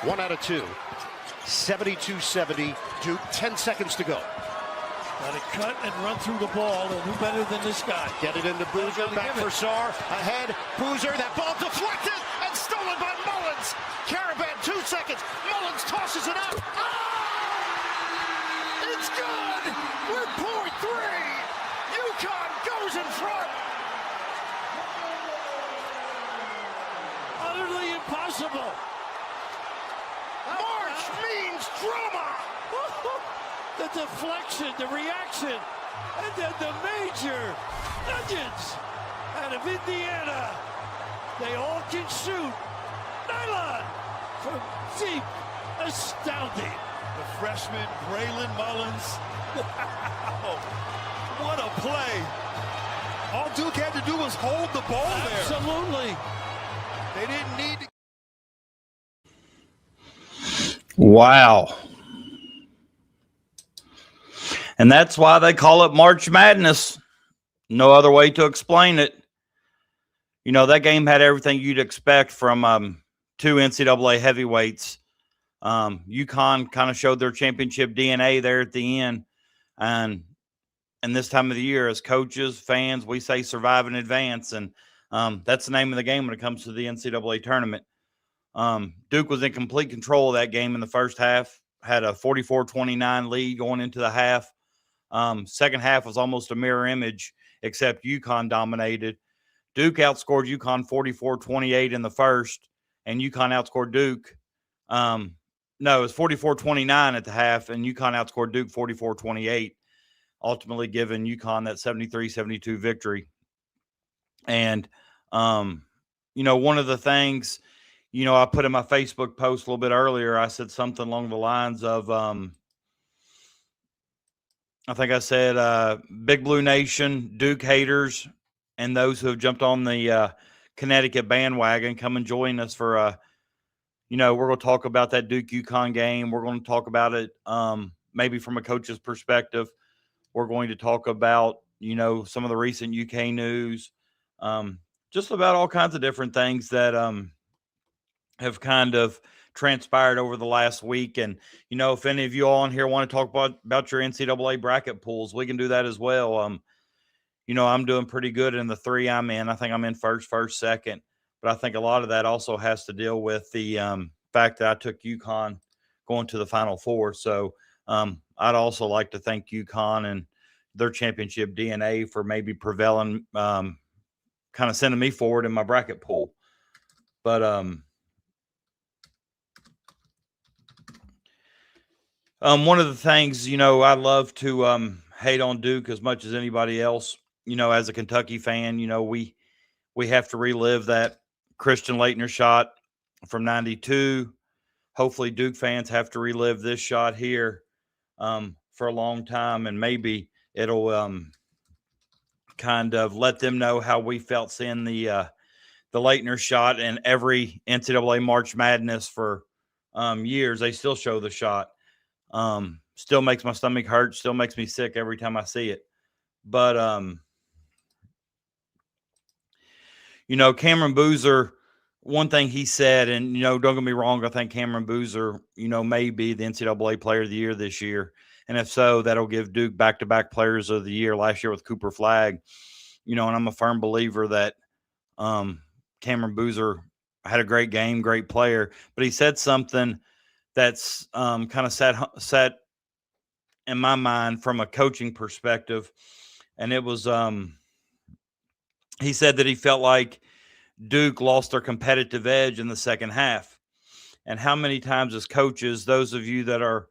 1 out of 2. 72-70, Duke, 10 seconds to go. Got to cut and run through the ball, and who better than this guy? Get it into Boozer, back for Sarr, ahead, Boozer, that ball deflected and stolen by Mullins. Caravan, 2 seconds, Mullins tosses it out. Oh! It's good! We're point 3! UConn goes in front! Utterly impossible. March means drama! The deflection, the reaction, and then the major nuggets out of Indiana. They all can shoot. Nylon from deep. Astounding. The freshman, Braylon Mullins. Wow. What a play. All Duke had to do was hold the ball there. Absolutely. They didn't need to. Wow. And that's why they call it March Madness. No other way to explain it. You know, that game had everything you'd expect from 2 NCAA heavyweights. UConn kind of showed their championship DNA there at the end. And this time of the year, as coaches, fans, we say survive and advance. And that's the name of the game when it comes to the NCAA tournament. Duke was in complete control of that game in the first half, had a 44-29 lead going into the half. Second half was almost a mirror image, except UConn dominated. Duke outscored UConn 44-28 in the first, and UConn outscored Duke. No, it was 44-29 at the half, and UConn outscored Duke 44-28, ultimately giving UConn that 73-72 victory. And, you know, one of the things, you know, I put in my Facebook post a little bit earlier, I said something along the lines of, I think I said, Big Blue Nation, Duke haters, and those who have jumped on the Connecticut bandwagon, come and join us for, you know, we're going to talk about that Duke UConn game. We're going to talk about it maybe from a coach's perspective. We're going to talk about, you know, some of the recent UK news, just about all kinds of different things that have kind of transpired over the last week. And, you know, if any of you all on here want to talk about your NCAA bracket pools, we can do that as well. You know, I'm doing pretty good in the 3 I'm in. I think I'm in first, second. But I think a lot of that also has to deal with the fact that I took UConn going to the Final Four. So I'd also like to thank UConn and their championship DNA for maybe prevailing, kind of sending me forward in my bracket pool. But one of the things, you know, I love to hate on Duke as much as anybody else. You know, as a Kentucky fan, you know, we have to relive that Christian Laettner shot from 92. Hopefully Duke fans have to relive this shot here for a long time, and maybe it'll kind of let them know how we felt seeing the Laettner shot in every NCAA March Madness for years. They still show the shot. Still makes my stomach hurt, still makes me sick every time I see it. But you know, Cameron Boozer, one thing he said, and, you know, don't get me wrong, I think Cameron Boozer, you know, may be the NCAA Player of the Year this year. And if so, that'll give Duke back-to-back Players of the Year last year with Cooper Flagg. You know, and I'm a firm believer that Cameron Boozer had a great game, great player. But he said something that's kind of set in my mind from a coaching perspective. And it was he said that he felt like Duke lost their competitive edge in the second half. And how many times as coaches, those of you that are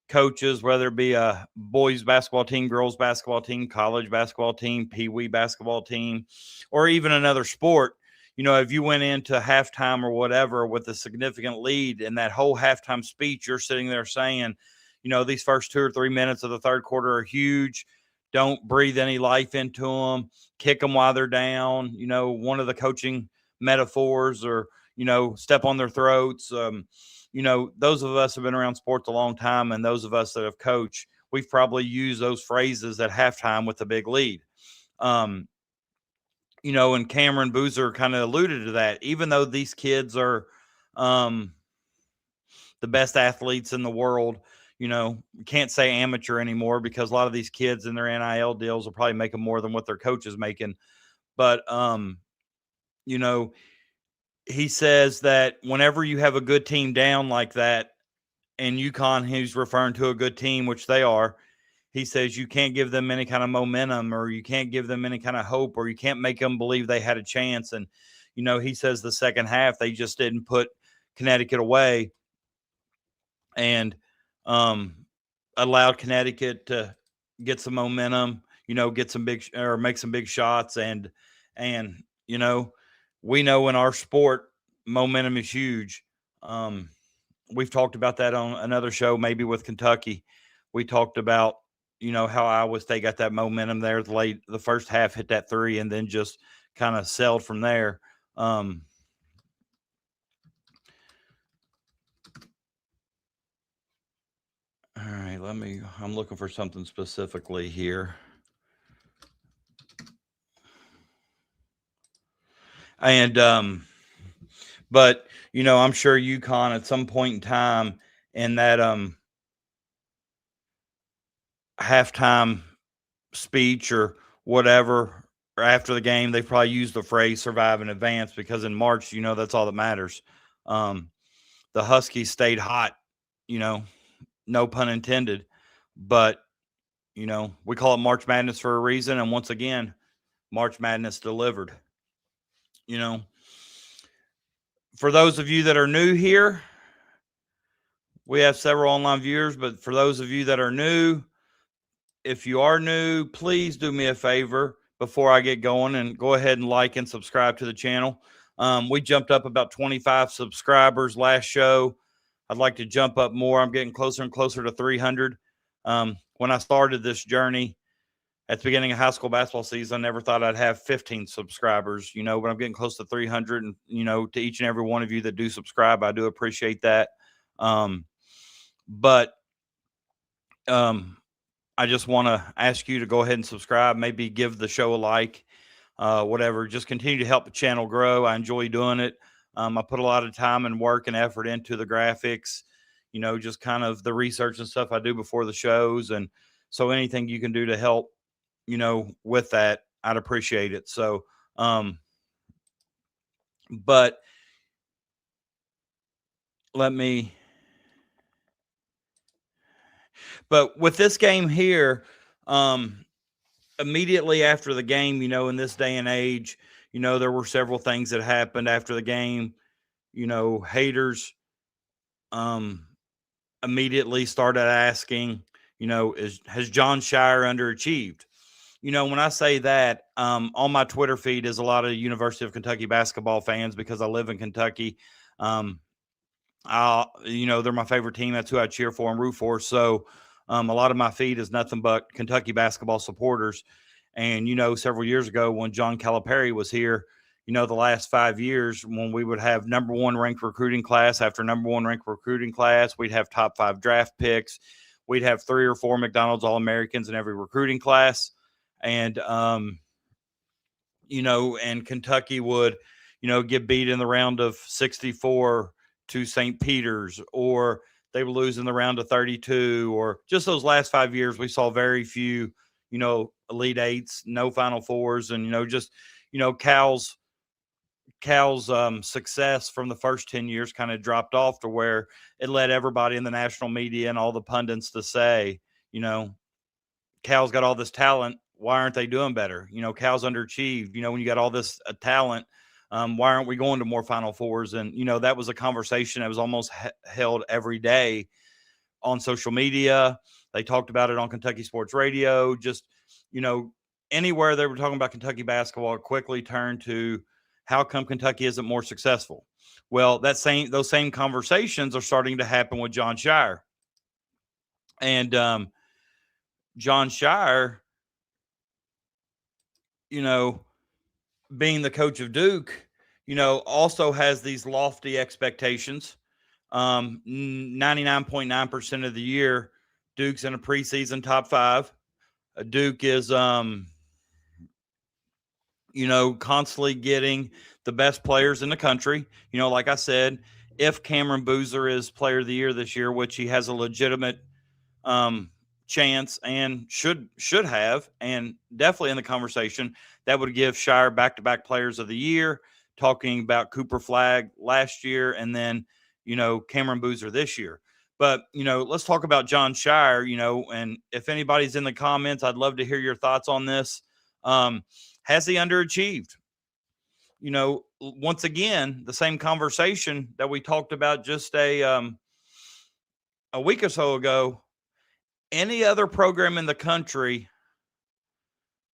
coaches, whether it be a boys basketball team, girls basketball team, college basketball team, pee-wee basketball team, or even another sport, you know, if you went into halftime or whatever with a significant lead, and that whole halftime speech, you're sitting there saying, you know, these first 2 or 3 minutes of the third quarter are huge. Don't breathe any life into them. Kick them while they're down. You know, one of the coaching metaphors, or, you know, step on their throats. You know, those of us have been around sports a long time, and those of us that have coached, we've probably used those phrases at halftime with a big lead. You know, and Cameron Boozer kind of alluded to that. Even though these kids are, the best athletes in the world. You know, can't say amateur anymore because a lot of these kids in their NIL deals are probably making more than what their coach is making. But, you know, he says that whenever you have a good team down like that, and UConn, he's referring to a good team, which they are, he says you can't give them any kind of momentum, or you can't give them any kind of hope, or you can't make them believe they had a chance. And, you know, he says the second half, they just didn't put Connecticut away and allowed Connecticut to get some momentum, you know, get some big or make some big shots. And, you know, we know in our sport, momentum is huge. We've talked about that on another show, maybe with Kentucky. We talked about, you know, how Iowa State got that momentum there the first half, hit that three, and then just kind of sailed from there. All right, I'm looking for something specifically here. And, but, you know, I'm sure UConn at some point in time in that halftime speech or whatever, or after the game, they probably used the phrase survive in advance, because in March, you know, that's all that matters. The Huskies stayed hot, you know, no pun intended, but, you know, we call it March Madness for a reason. And once again, March Madness delivered. You know, for those of you that are new here, we have several online viewers, but for those of you that are new, if you are new, please do me a favor before I get going and go ahead and like and subscribe to the channel. We jumped up about 25 subscribers last show. I'd like to jump up more. I'm getting closer and closer to 300. When I started this journey at the beginning of high school basketball season, I never thought I'd have 15 subscribers, you know, but I'm getting close to 300. And, you know, to each and every one of you that do subscribe, I do appreciate that. I just want to ask you to go ahead and subscribe, maybe give the show a like, whatever. Just continue to help the channel grow. I enjoy doing it. I put a lot of time and work and effort into the graphics, you know, just kind of the research and stuff I do before the shows. And so anything you can do to help, you know, with that, I'd appreciate it. So, but with this game here, immediately after the game, you know, in this day and age, you know, there were several things that happened after the game. You know, haters immediately started asking, you know, has John Shire underachieved? You know, when I say that, on my Twitter feed is a lot of University of Kentucky basketball fans because I live in Kentucky. You know, they're my favorite team. That's who I cheer for and root for. So a lot of my feed is nothing but Kentucky basketball supporters. And, you know, several years ago when John Calipari was here, you know, the last 5 years when we would have number one ranked recruiting class after number one ranked recruiting class, we'd have top 5 draft picks. We'd have 3 or 4 McDonald's All-Americans in every recruiting class. And, you know, and Kentucky would, you know, get beat in the round of 64 to St. Peter's, or they would lose in the round of 32, or just those last 5 years, we saw very few, you know, Elite Eights, no Final Fours. And, you know, just, you know, Cal's success from the first 10 years kind of dropped off to where it led everybody in the national media and all the pundits to say, you know, Cal's got all this talent. Why aren't they doing better? You know, Cal's underachieved. You know, when you got all this talent, why aren't we going to more Final Fours? And, you know, that was a conversation that was almost held every day on social media. They talked about it on Kentucky Sports Radio. Just, you know, anywhere they were talking about Kentucky basketball, it quickly turned to how come Kentucky isn't more successful? Well, those same conversations are starting to happen with John Shire. And John Shire, you know, being the coach of Duke, you know, also has these lofty expectations. 99.9% of the year, Duke's in a preseason top 5. Duke is, you know, constantly getting the best players in the country. You know, like I said, if Cameron Boozer is player of the year this year, which he has a legitimate chance and should have, and definitely in the conversation, that would give Shire back-to-back players of the year, talking about Cooper Flagg last year and then, Cameron Boozer this year. But, let's talk about John Shire, and if anybody's in the comments, I'd love to hear your thoughts on this. Has he underachieved? Once again, the same conversation that we talked about just a week or so ago. Any other program in the country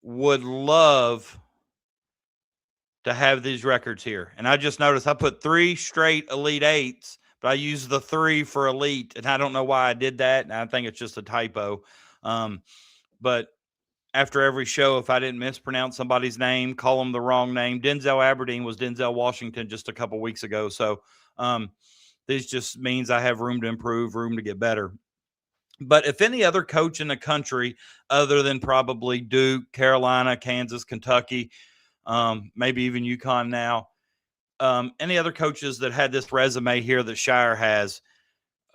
would love to have these records here. And I just noticed I put 3 straight Elite Eights, but I used the 3 for elite, and I don't know why I did that. And I think it's just a typo. But after every show, if I didn't mispronounce somebody's name, call them the wrong name. Denzel Aberdeen was Denzel Washington just a couple weeks ago. So this just means I have room to improve, room to get better. But if any other coach in the country, other than probably Duke, Carolina, Kansas, Kentucky, maybe even UConn now, any other coaches that had this resume here that Shire has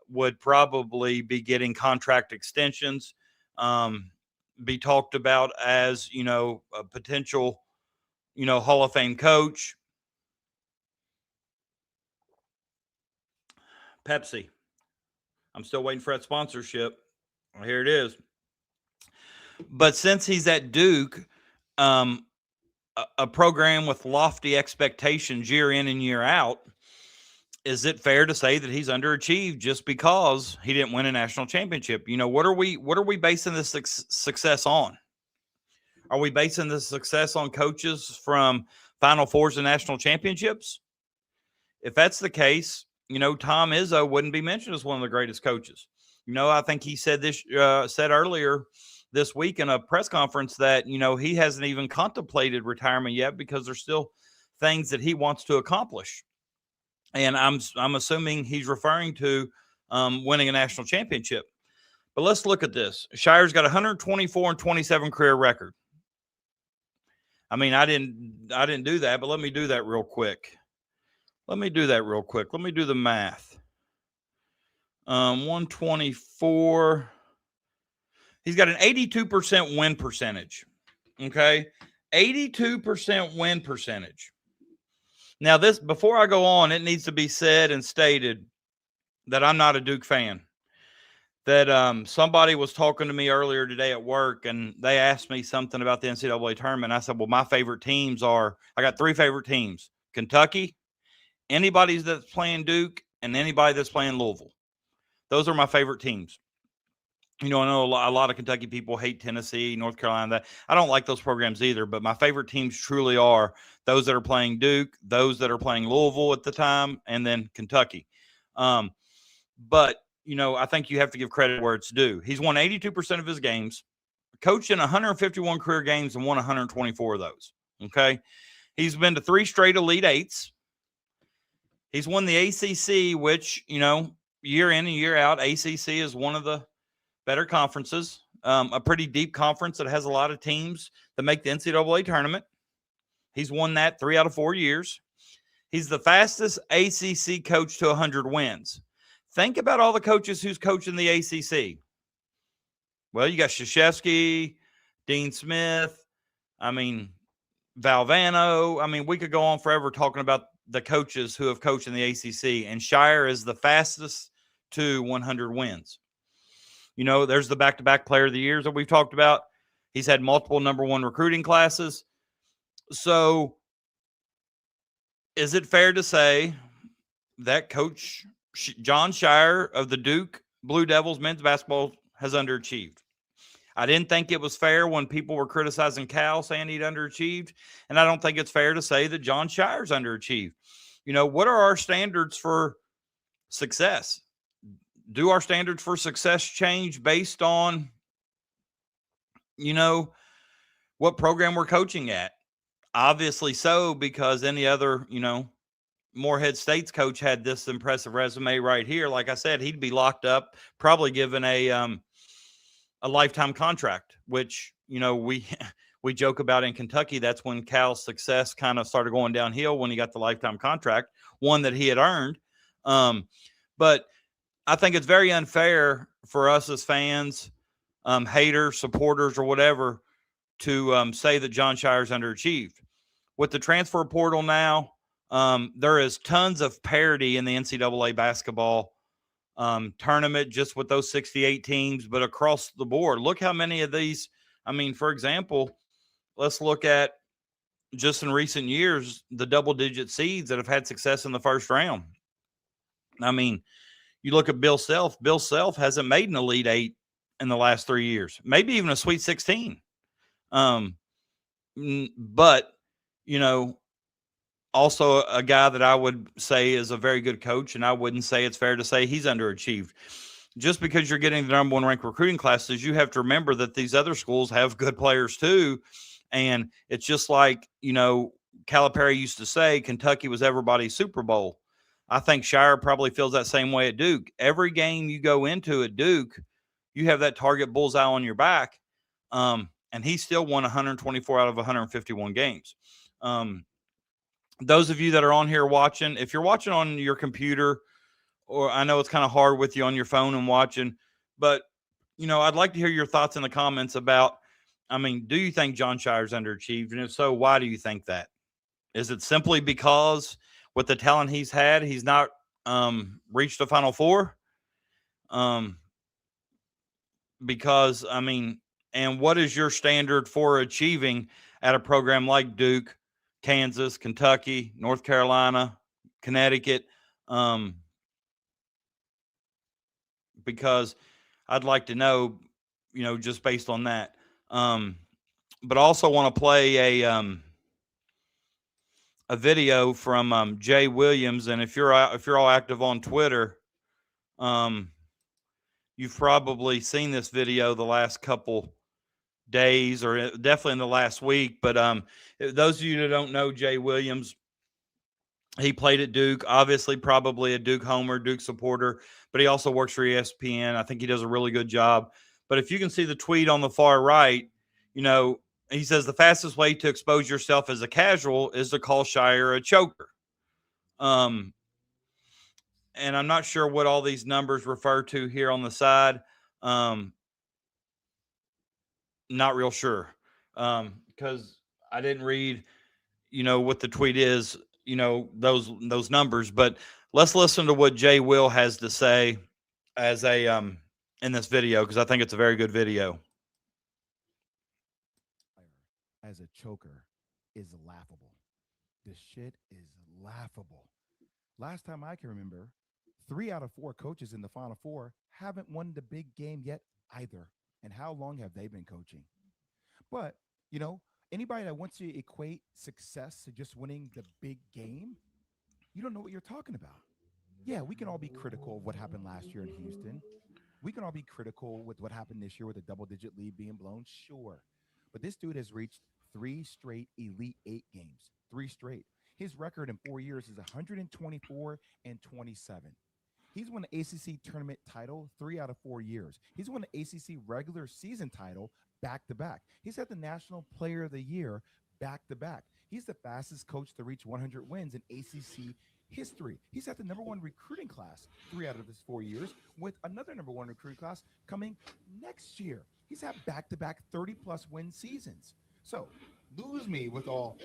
would probably be getting contract extensions, be talked about as, a potential, Hall of Fame coach. Pepsi. I'm still waiting for that sponsorship. Well, here it is. But since he's at Duke, a program with lofty expectations year in and year out, is it fair to say that he's underachieved just because he didn't win a national championship? What are we basing this success on? Are we basing this success on coaches from Final Fours and national championships? If that's the case, Tom Izzo wouldn't be mentioned as one of the greatest coaches. I think he said earlier this week in a press conference that, he hasn't even contemplated retirement yet because there's still things that he wants to accomplish. And I'm assuming he's referring to winning a national championship. But let's look at this. Shire's got 124-27 career record. I mean, I didn't do that, but let me do that real quick. Let me do the math. 124. He's got an 82% win percentage. Okay. 82% win percentage. Now, before I go on, it needs to be said and stated that I'm not a Duke fan. That somebody was talking to me earlier today at work, and they asked me something about the NCAA tournament. I said, well, my favorite teams I got 3 favorite teams: Kentucky, anybody that's playing Duke, and anybody that's playing Louisville. Those are my favorite teams. I know a lot of Kentucky people hate Tennessee, North Carolina. I don't like those programs either, but my favorite teams truly are those that are playing Duke, those that are playing Louisville at the time, and then Kentucky. But, I think you have to give credit where it's due. He's won 82% of his games, coached in 151 career games, and won 124 of those. Okay. He's been to 3 straight Elite Eights. He's won the ACC, which, year in and year out, ACC is one of the better conferences, a pretty deep conference that has a lot of teams that make the NCAA tournament. He's won that 3 out of 4 years. He's the fastest ACC coach to 100 wins. Think about all the coaches who's coaching the ACC. Well, you got Krzyzewski, Dean Smith, Valvano. We could go on forever talking about the coaches who have coached in the ACC, and Shire is the fastest to 100 wins. There's the back-to-back player of the years that we've talked about. He's had multiple number 1 recruiting classes. So is it fair to say that Coach John Shire of the Duke Blue Devils men's basketball has underachieved? I didn't think it was fair when people were criticizing Cal, saying he'd underachieved. And I don't think it's fair to say that John Shire's underachieved. What are our standards for success? Do our standards for success change based on, what program we're coaching at? Obviously so, because any other, Morehead State's coach had this impressive resume right here. Like I said, he'd be locked up, probably given a lifetime contract, which, we joke about in Kentucky. That's when Cal's success kind of started going downhill, when he got the lifetime contract, one that he had earned. But I think it's very unfair for us as fans, haters, supporters, or whatever, to say that Jon Scheyer's underachieved. With the transfer portal now, there is tons of parity in the NCAA basketball tournament, just with those 68 teams, but across the board. Look how many of these, I mean, for example, let's look at just in recent years, the double-digit seeds that have had success in the first round. I mean, you look at Bill Self. Bill Self hasn't made an Elite Eight in the last 3 years, maybe even a Sweet 16. But, you know, also a guy that I would say is a very good coach, and I wouldn't say it's fair to say he's underachieved. Just because you're getting the number one ranked recruiting classes, you have to remember that these other schools have good players too. And it's just like, you know, Calipari used to say, Kentucky was everybody's Super Bowl. I think Scheyer probably feels that same way at Duke. Every game you go into at Duke, you have that target bullseye on your back. And he still won 124 out of 151 games. Those of you that are on here watching, if you're watching on your computer, or I know it's kind of hard with you on your phone and watching, but, you know, I'd like to hear your thoughts in the comments about, I mean, do you think Jon Scheyer's underachieved? And if so, why do you think that? Is it simply because with the talent he's had, he's not reached the Final Four? Because, I mean, and what is your standard for achieving at a program like Duke, Kansas, Kentucky, North Carolina, Connecticut? Because I'd like to know, you know, just based on that. But also want to play a video from Jay Williams, and if you're all active on Twitter, you've probably seen this video the last couple days, or definitely in the last week. But those of you that don't know Jay Williams, he played at Duke, obviously probably a Duke homer, Duke supporter, but he also works for ESPN. I think he does a really good job. But if you can see the tweet on the far right, you know, he says the fastest way to expose yourself as a casual is to call Scheyer a choker. And I'm not sure what all these numbers refer to here on the side. Not real sure, because I didn't read, you know, what the tweet is, you know, those numbers. But let's listen to what Jay Will has to say as a in this video, because I think it's a very good video. As a choker is laughable. This shit is laughable. Last time I can remember, 3 out of 4 coaches in the Final Four haven't won the big game yet either. And how long have they been coaching? But, you know, anybody that wants to equate success to just winning the big game, you don't know what you're talking about. Yeah, we can all be critical of what happened last year in Houston. We can all be critical with what happened this year with a double-digit lead being blown, sure. But this dude has reached 3 straight Elite Eight games, 3 straight. His record in 4 years is 124-27. He's won the ACC tournament title 3 out of 4 years. He's won the ACC regular season title back-to-back. He's had the National Player of the Year back-to-back. He's the fastest coach to reach 100 wins in ACC history. He's had the #1 recruiting class 3 out of his 4 years, with another #1 recruiting class coming next year. He's had back-to-back 30-plus win seasons. So lose me with all,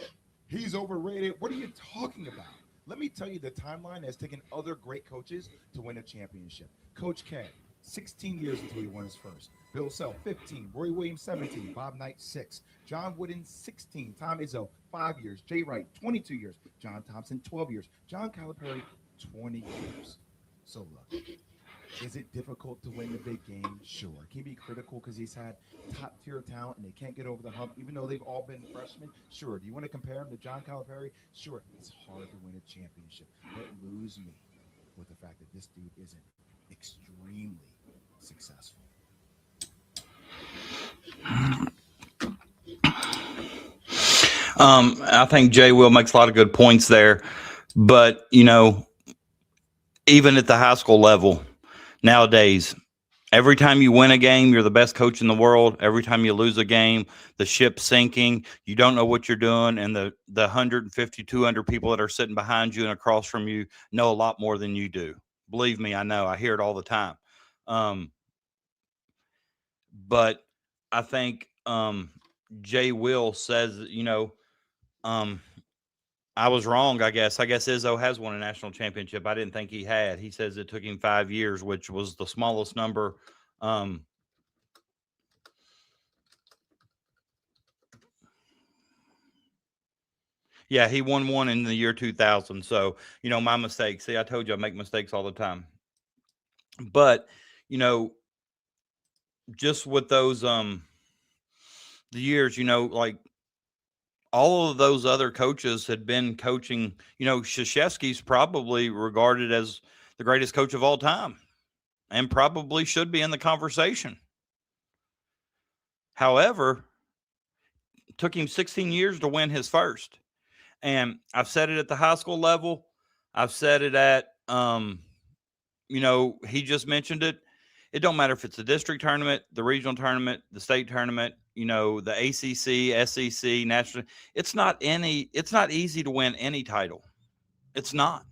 he's overrated. What are you talking about? Let me tell you the timeline has taken other great coaches to win a championship. Coach K, 16 years until he won his first. Bill Self, 15. Roy Williams, 17. Bob Knight, 6. John Wooden, 16. Tom Izzo, 5 years. Jay Wright, 22 years. John Thompson, 12 years. John Calipari, 20 years. So look, is it difficult to win the big game? Sure. Can you be critical because he's had top-tier talent and they can't get over the hump, even though they've all been freshmen? Sure. Do you want to compare him to John Calipari? Sure. It's hard to win a championship. But lose me with the fact that this dude isn't extremely successful. I think Jay Will makes a lot of good points there. But, you know, even at the high school level, nowadays, Every time you win a game, you're the best coach in the world. Every time you lose a game, the ship's sinking. You don't know what you're doing. And the 150, 200 people that are sitting behind you and across from you know a lot more than you do. Believe me, I know. I hear it all the time. But I think Jay Will says, I was wrong, I guess. I guess Izzo has won a national championship. I didn't think he had. He says it took him 5 years, which was the smallest number. Yeah, he won one in the year 2000. So, my mistake. See, I told you I make mistakes all the time. But, just with those the years, like all of those other coaches had been coaching. Krzyzewski's probably regarded as the greatest coach of all time and probably should be in the conversation. However, it took him 16 years to win his first. And I've said it at the high school level. I've said it at, he just mentioned it. It don't matter if it's the district tournament, the regional tournament, the state tournament, the ACC, SEC, national. It's not easy to win any title. It's not,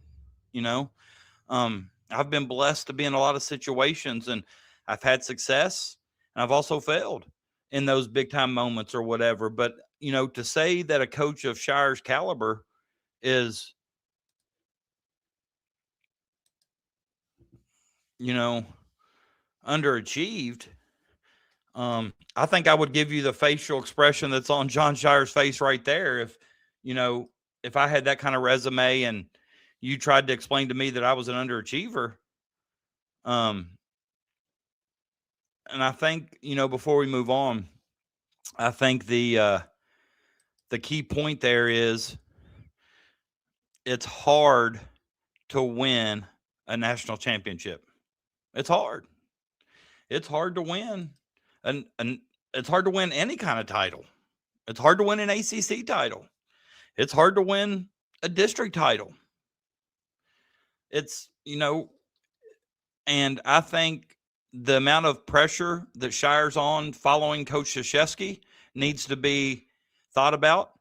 I've been blessed to be in a lot of situations, and I've had success, and I've also failed in those big time moments or whatever. But, to say that a coach of Shire's caliber is, underachieved, I think I would give you the facial expression that's on John Shire's face right there. If I had that kind of resume and you tried to explain to me that I was an underachiever, and I think, before we move on, I think the key point there is it's hard to win a national championship. It's hard. It's hard to win. And it's hard to win any kind of title. It's hard to win an ACC title. It's hard to win a district title. It's, and I think the amount of pressure that Shire's on following Coach Krzyzewski needs to be thought about.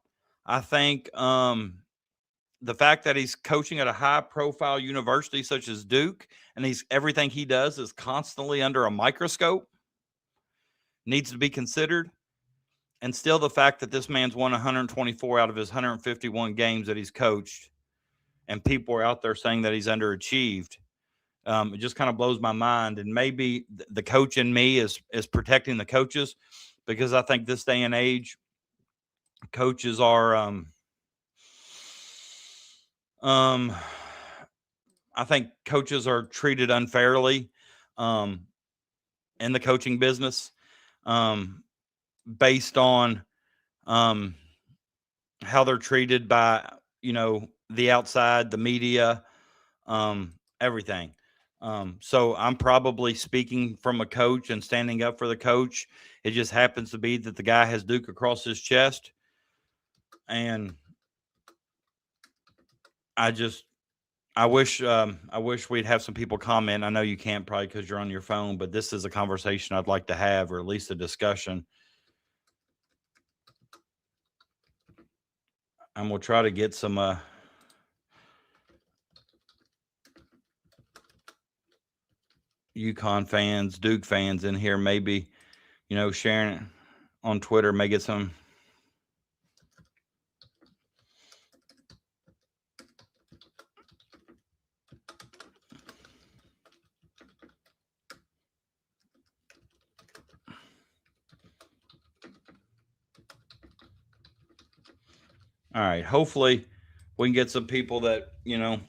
I think the fact that he's coaching at a high-profile university such as Duke, and everything he does is constantly under a microscope, needs to be considered. And still the fact that this man's won 124 out of his 151 games that he's coached, and people are out there saying that he's underachieved. It just kind of blows my mind. And maybe the coach in me is protecting the coaches, because I think this day and age, coaches are I think coaches are treated unfairly in the coaching business, based on how they're treated by, the outside, the media, everything. So I'm probably speaking from a coach and standing up for the coach. It just happens to be that the guy has Duke across his chest. And I wish we'd have some people comment. I know you can't, probably because you're on your phone, but this is a conversation I'd like to have, or at least a discussion. And we'll try to get some UConn fans, Duke fans in here, maybe, sharing it on Twitter, may get some. All right. Hopefully we can get some people that, a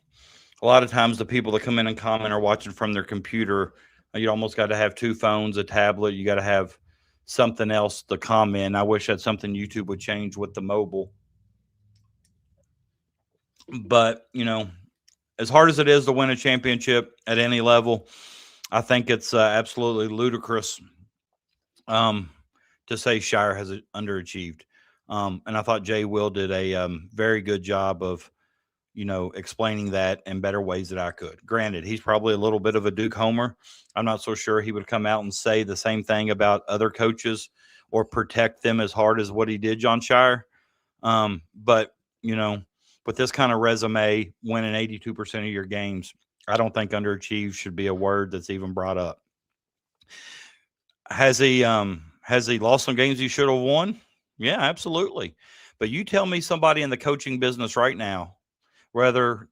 lot of times the people that come in and comment are watching from their computer. You almost got to have two phones, a tablet. You got to have something else to comment. I wish that's something YouTube would change with the mobile. But, as hard as it is to win a championship at any level, I think it's absolutely ludicrous to say Shire has underachieved. And I thought Jay Will did a very good job of explaining that in better ways that I could. Granted, he's probably a little bit of a Duke homer. I'm not so sure he would come out and say the same thing about other coaches or protect them as hard as what he did, John Shire. But, with this kind of resume, winning 82% of your games, I don't think underachieve should be a word that's even brought up. Has he lost some games he should have won? Yeah, absolutely. But you tell me somebody in the coaching business right now, whether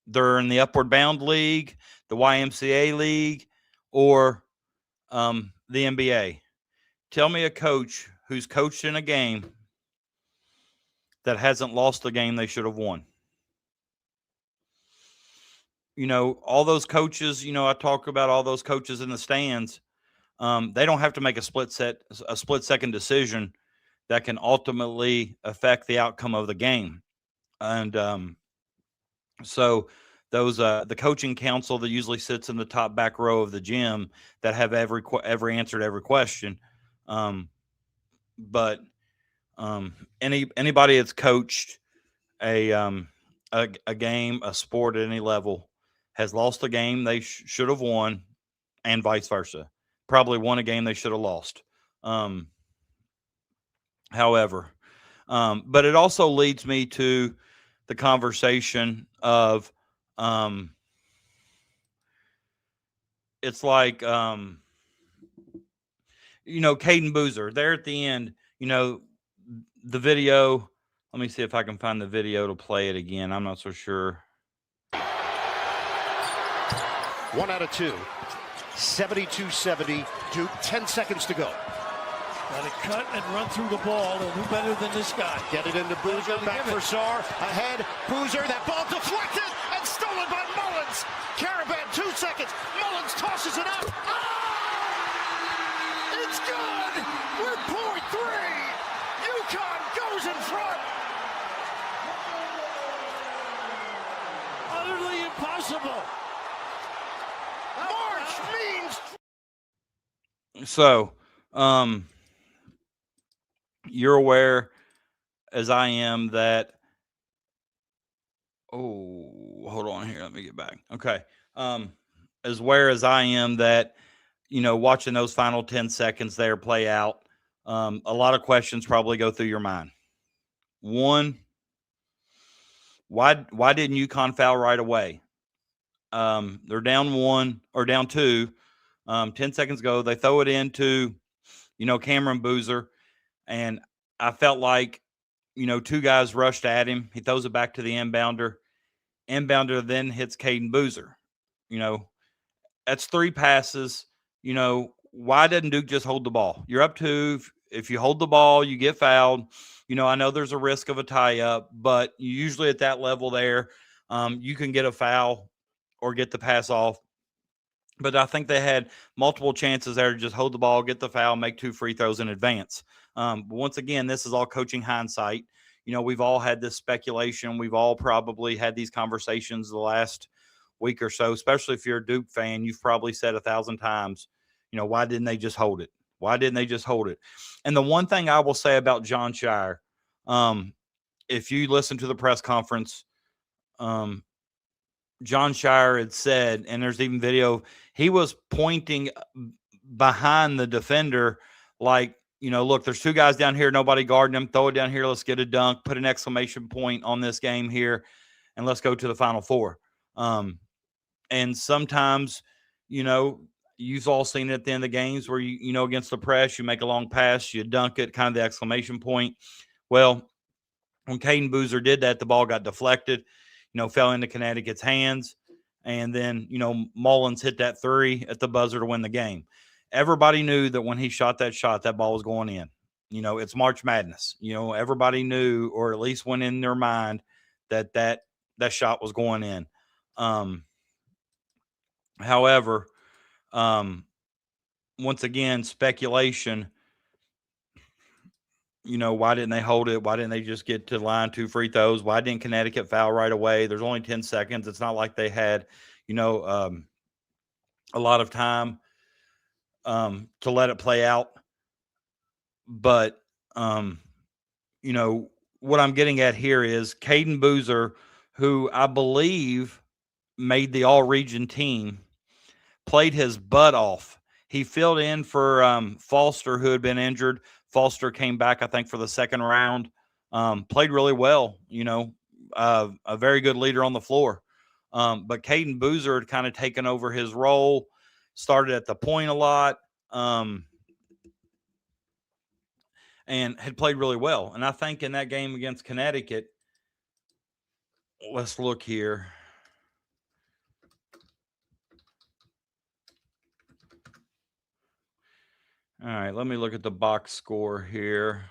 they're in the Upward Bound League, the YMCA League, or the NBA. Tell me a coach who's coached in a game that hasn't lost the game they should have won. All those coaches, I talk about all those coaches in the stands. They don't have to make a split second decision that can ultimately affect the outcome of the game. And so those the coaching council that usually sits in the top back row of the gym that have every answered every question. But anybody that's coached a game, a sport at any level, has lost a game they should have won, and vice versa. Probably won a game they should have lost. However, but it also leads me to the conversation of it's like Caden Boozer there at the end. The video. Let me see if I can find the video to play it again. I'm not so sure. 1 out of 2. 72-70. Duke, 10 seconds to go. Got to cut and run through the ball, and who better than this guy? Get it into Boozer, back for Sarr, ahead, Boozer, that ball deflected and stolen by Mullins. Caravan, 2 seconds, Mullins tosses it up. Oh! It's good! With point 3! UConn goes in front! Utterly impossible. March means... So, you're aware, as I am, that hold on here, let me get back. Okay. As aware as I am that, watching those final 10 seconds there play out, a lot of questions probably go through your mind. One, why didn't UConn foul right away? They're down 1 or down 2. 10 seconds ago, they throw it into, Cameron Boozer. And I felt like, 2 guys rushed at him. He throws it back to the inbounder. Inbounder then hits Caden Boozer. That's 3 passes. Why doesn't Duke just hold the ball? You're up 2. If you hold the ball, you get fouled. I know there's a risk of a tie-up, but usually at that level there, you can get a foul or get the pass off. But I think they had multiple chances there to just hold the ball, get the foul, make 2 free throws in advance. But once again, this is all coaching hindsight. We've all had this speculation. We've all probably had these conversations the last week or so, especially if you're a Duke fan. You've probably said 1,000 times, why didn't they just hold it? Why didn't they just hold it? And the one thing I will say about John Shire, if you listen to the press conference, John Shire had said, and there's even video, he was pointing behind the defender like, look, there's 2 guys down here, nobody guarding them. Throw it down here. Let's get a dunk. Put an exclamation point on this game here, and let's go to the Final Four. And sometimes, you've all seen it at the end of the games where against the press, you make a long pass, you dunk it, kind of the exclamation point. Well, when Caden Boozer did that, the ball got deflected, fell into Connecticut's hands. And then, Mullins hit that 3 at the buzzer to win the game. Everybody knew that when he shot, that ball was going in. It's March Madness. Everybody knew, or at least went in their mind, that shot was going in. However, once again, speculation. Why didn't they hold it? Why didn't they just get to the line, 2 free throws? Why didn't Connecticut foul right away? There's only 10 seconds. It's not like they had, a lot of time to let it play out. But, what I'm getting at here is Caden Boozer who I believe made the all-region team, played his butt off. He filled in for Foster, who had been injured. Foster came back, I think, for the second round. Played really well, a very good leader on the floor. But Caden Boozer had kind of taken over his role, started at the point a lot, and had played really well. And I think in that game against Connecticut, let's look here. All right, let me look at the box score here.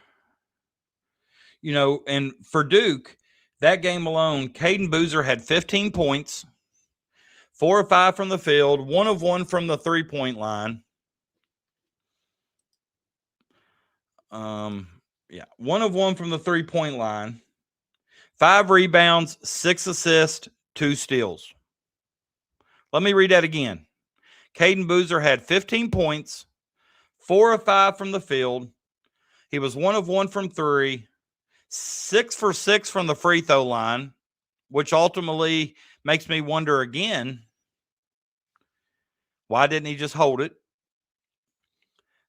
And for Duke, that game alone, Caden Boozer had 15 points, 4 of 5 from the field, 1 of 1 from the three-point line. 1 of 1 from the three-point line, 5 rebounds, 6 assists, 2 steals. Let me read that again. Caden Boozer had 15 points, 4 of 5 from the field. He was 1 of 1 from 3, 6 for 6 from the free throw line, which ultimately makes me wonder again, why didn't he just hold it?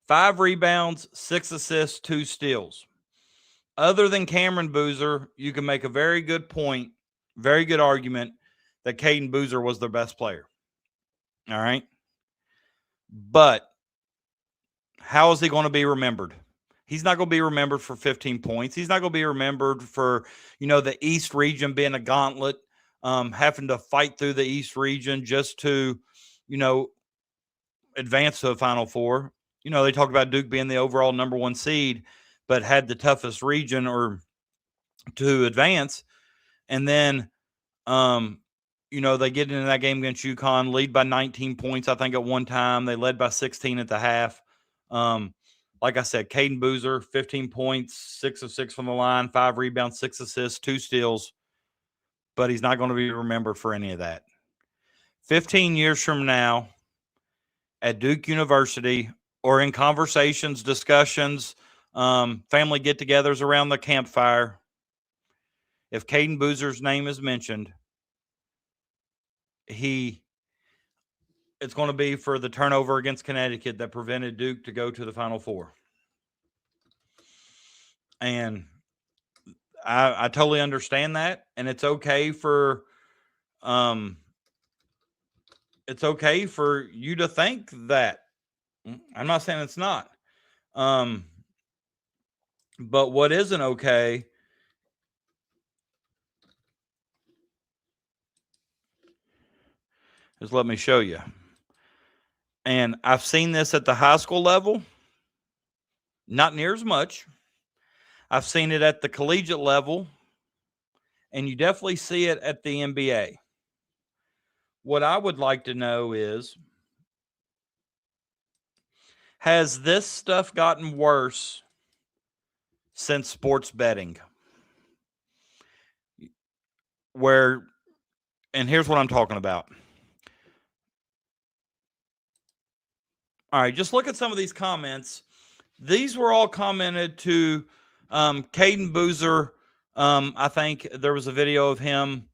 5 rebounds, 6 assists, 2 steals. Other than Cameron Boozer, you can make a very good point, very good argument that Caden Boozer was their best player. All right. But how is he going to be remembered? He's not going to be remembered for 15 points. He's not going to be remembered for, the East region being a gauntlet, having to fight through the East region just to, advance to the Final Four. They talked about Duke being the overall number 1 seed, but had the toughest region to advance. And then, they get into that game against UConn, lead by 19 points, I think, at one time. They led by 16 at the half. Like I said, Caden Boozer, 15 points, 6 of 6 from the line, 5 rebounds, 6 assists, 2 steals. But he's not going to be remembered for any of that. 15 years from now, at Duke University, or in conversations, discussions, family get-togethers around the campfire, if Caden Boozer's name is mentioned, it's going to be for the turnover against Connecticut that prevented Duke to go to the Final Four. And I totally understand that, and it's okay for you to think that. I'm not saying it's not. But what isn't okay is, let me show you. And I've seen this at the high school level, not near as much. I've seen it at the collegiate level, and you definitely see it at the NBA. What I would like to know is, has this stuff gotten worse since sports betting? And here's what I'm talking about. All right, just look at some of these comments. These were all commented to Caden Boozer. I think there was a video of him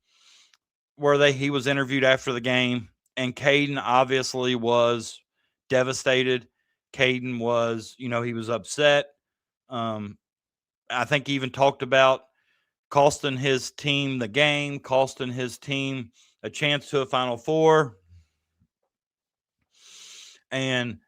where he was interviewed after the game, and Caden obviously was devastated. Caden was, he was upset. I think he even talked about costing his team the game, costing his team a chance to a Final Four. And,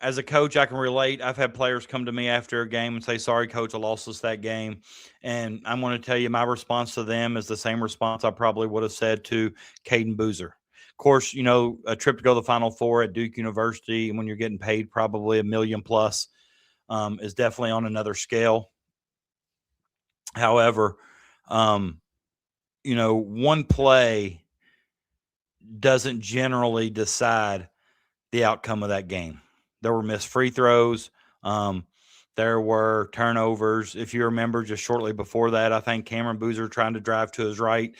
as a coach, I can relate. I've had players come to me after a game and say, sorry, coach, I lost us that game. And I'm going to tell you, my response to them is the same response I probably would have said to Caden Boozer. Of course, a trip to go to the Final Four at Duke University, when you're getting paid probably $1 million plus, is definitely on another scale. However, one play doesn't generally decide the outcome of that game. There were missed free throws. There were turnovers. If you remember, just shortly before that, I think Cameron Boozer trying to drive to his right,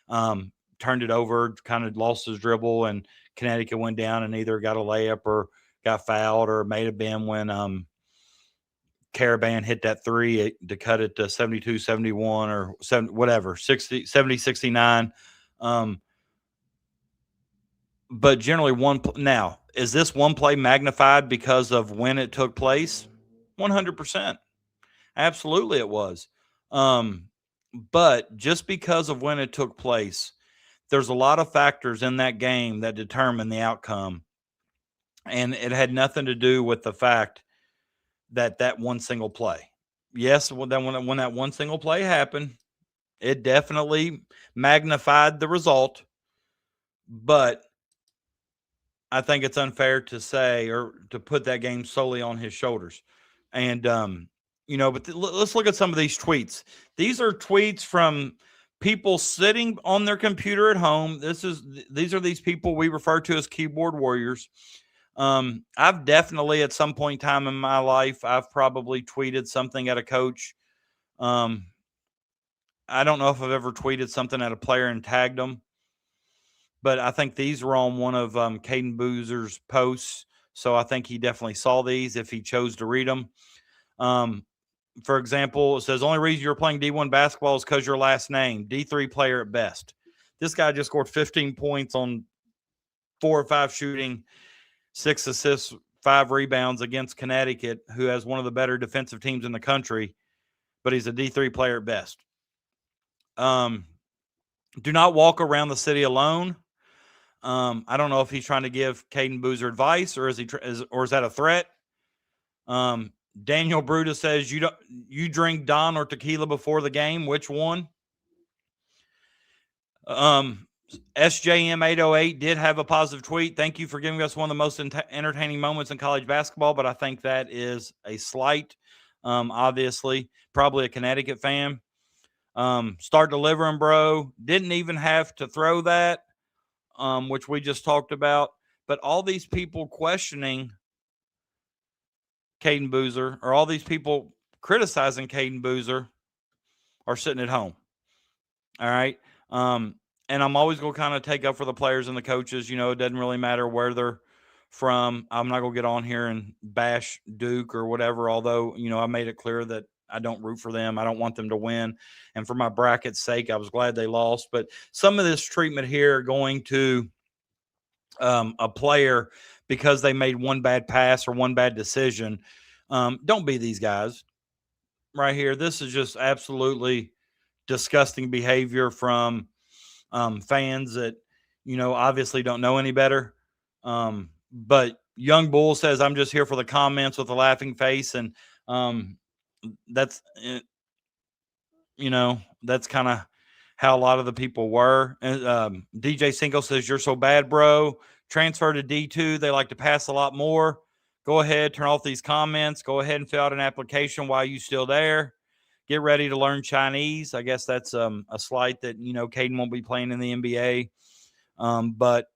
turned it over, kind of lost his dribble, and Connecticut went down and either got a layup or got fouled, or it may have been when Caravan hit that three to cut it to 72, 71 or 7, whatever, 60, 70, 69. But generally now, is this one play magnified because of when it took place? 100%. Absolutely it was. But just because of when it took place, there's a lot of factors in that game that determine the outcome. And it had nothing to do with the fact that one single play. Yes, when that one single play happened, it definitely magnified the result. But I think it's unfair to say or to put that game solely on his shoulders. And, but let's look at some of these tweets. These are tweets from people sitting on their computer at home. These are these people we refer to as keyboard warriors. I've definitely at some point in time in my life, I've probably tweeted something at a coach. I don't know if I've ever tweeted something at a player and tagged them, but I think these were on one of Caden Boozer's posts. So I think he definitely saw these if he chose to read them. For example, it says, only reason you're playing D1 basketball is because your last name, D3 player at best. This guy just scored 15 points on 4 or 5 shooting, 6 assists, 5 rebounds against Connecticut, who has one of the better defensive teams in the country, but he's a D3 player at best. Do not walk around the city alone. I don't know if he's trying to give Caden Boozer advice or is that a threat? Daniel Brutus says you drink Don or tequila before the game. Which one? SJM 808 did have a positive tweet. Thank you for giving us one of the most entertaining moments in college basketball, but I think that is a slight. Obviously, probably a Connecticut fan. Start delivering, bro. Didn't even have to throw that, which we just talked about. But all these people questioning Caden Boozer, or all these people criticizing Caden Boozer, are sitting at home. All right. And I'm always going to kind of take up for the players and the coaches. It doesn't really matter where they're from. I'm not going to get on here and bash Duke or whatever, although, I made it clear that I don't root for them. I don't want them to win. And for my bracket's sake, I was glad they lost. But some of this treatment here going to a player because they made one bad pass or one bad decision, don't be these guys right here. This is just absolutely disgusting behavior from fans that, obviously don't know any better. But Young Bull says, I'm just here for the comments with a laughing face. And that's kind of how a lot of the people were. And DJ Single says, you're so bad, bro. Transfer to D2. They like to pass a lot more. Go ahead, turn off these comments. Go ahead and fill out an application while you're still there. Get ready to learn Chinese. I guess that's a slight that, Caden won't be playing in the NBA, but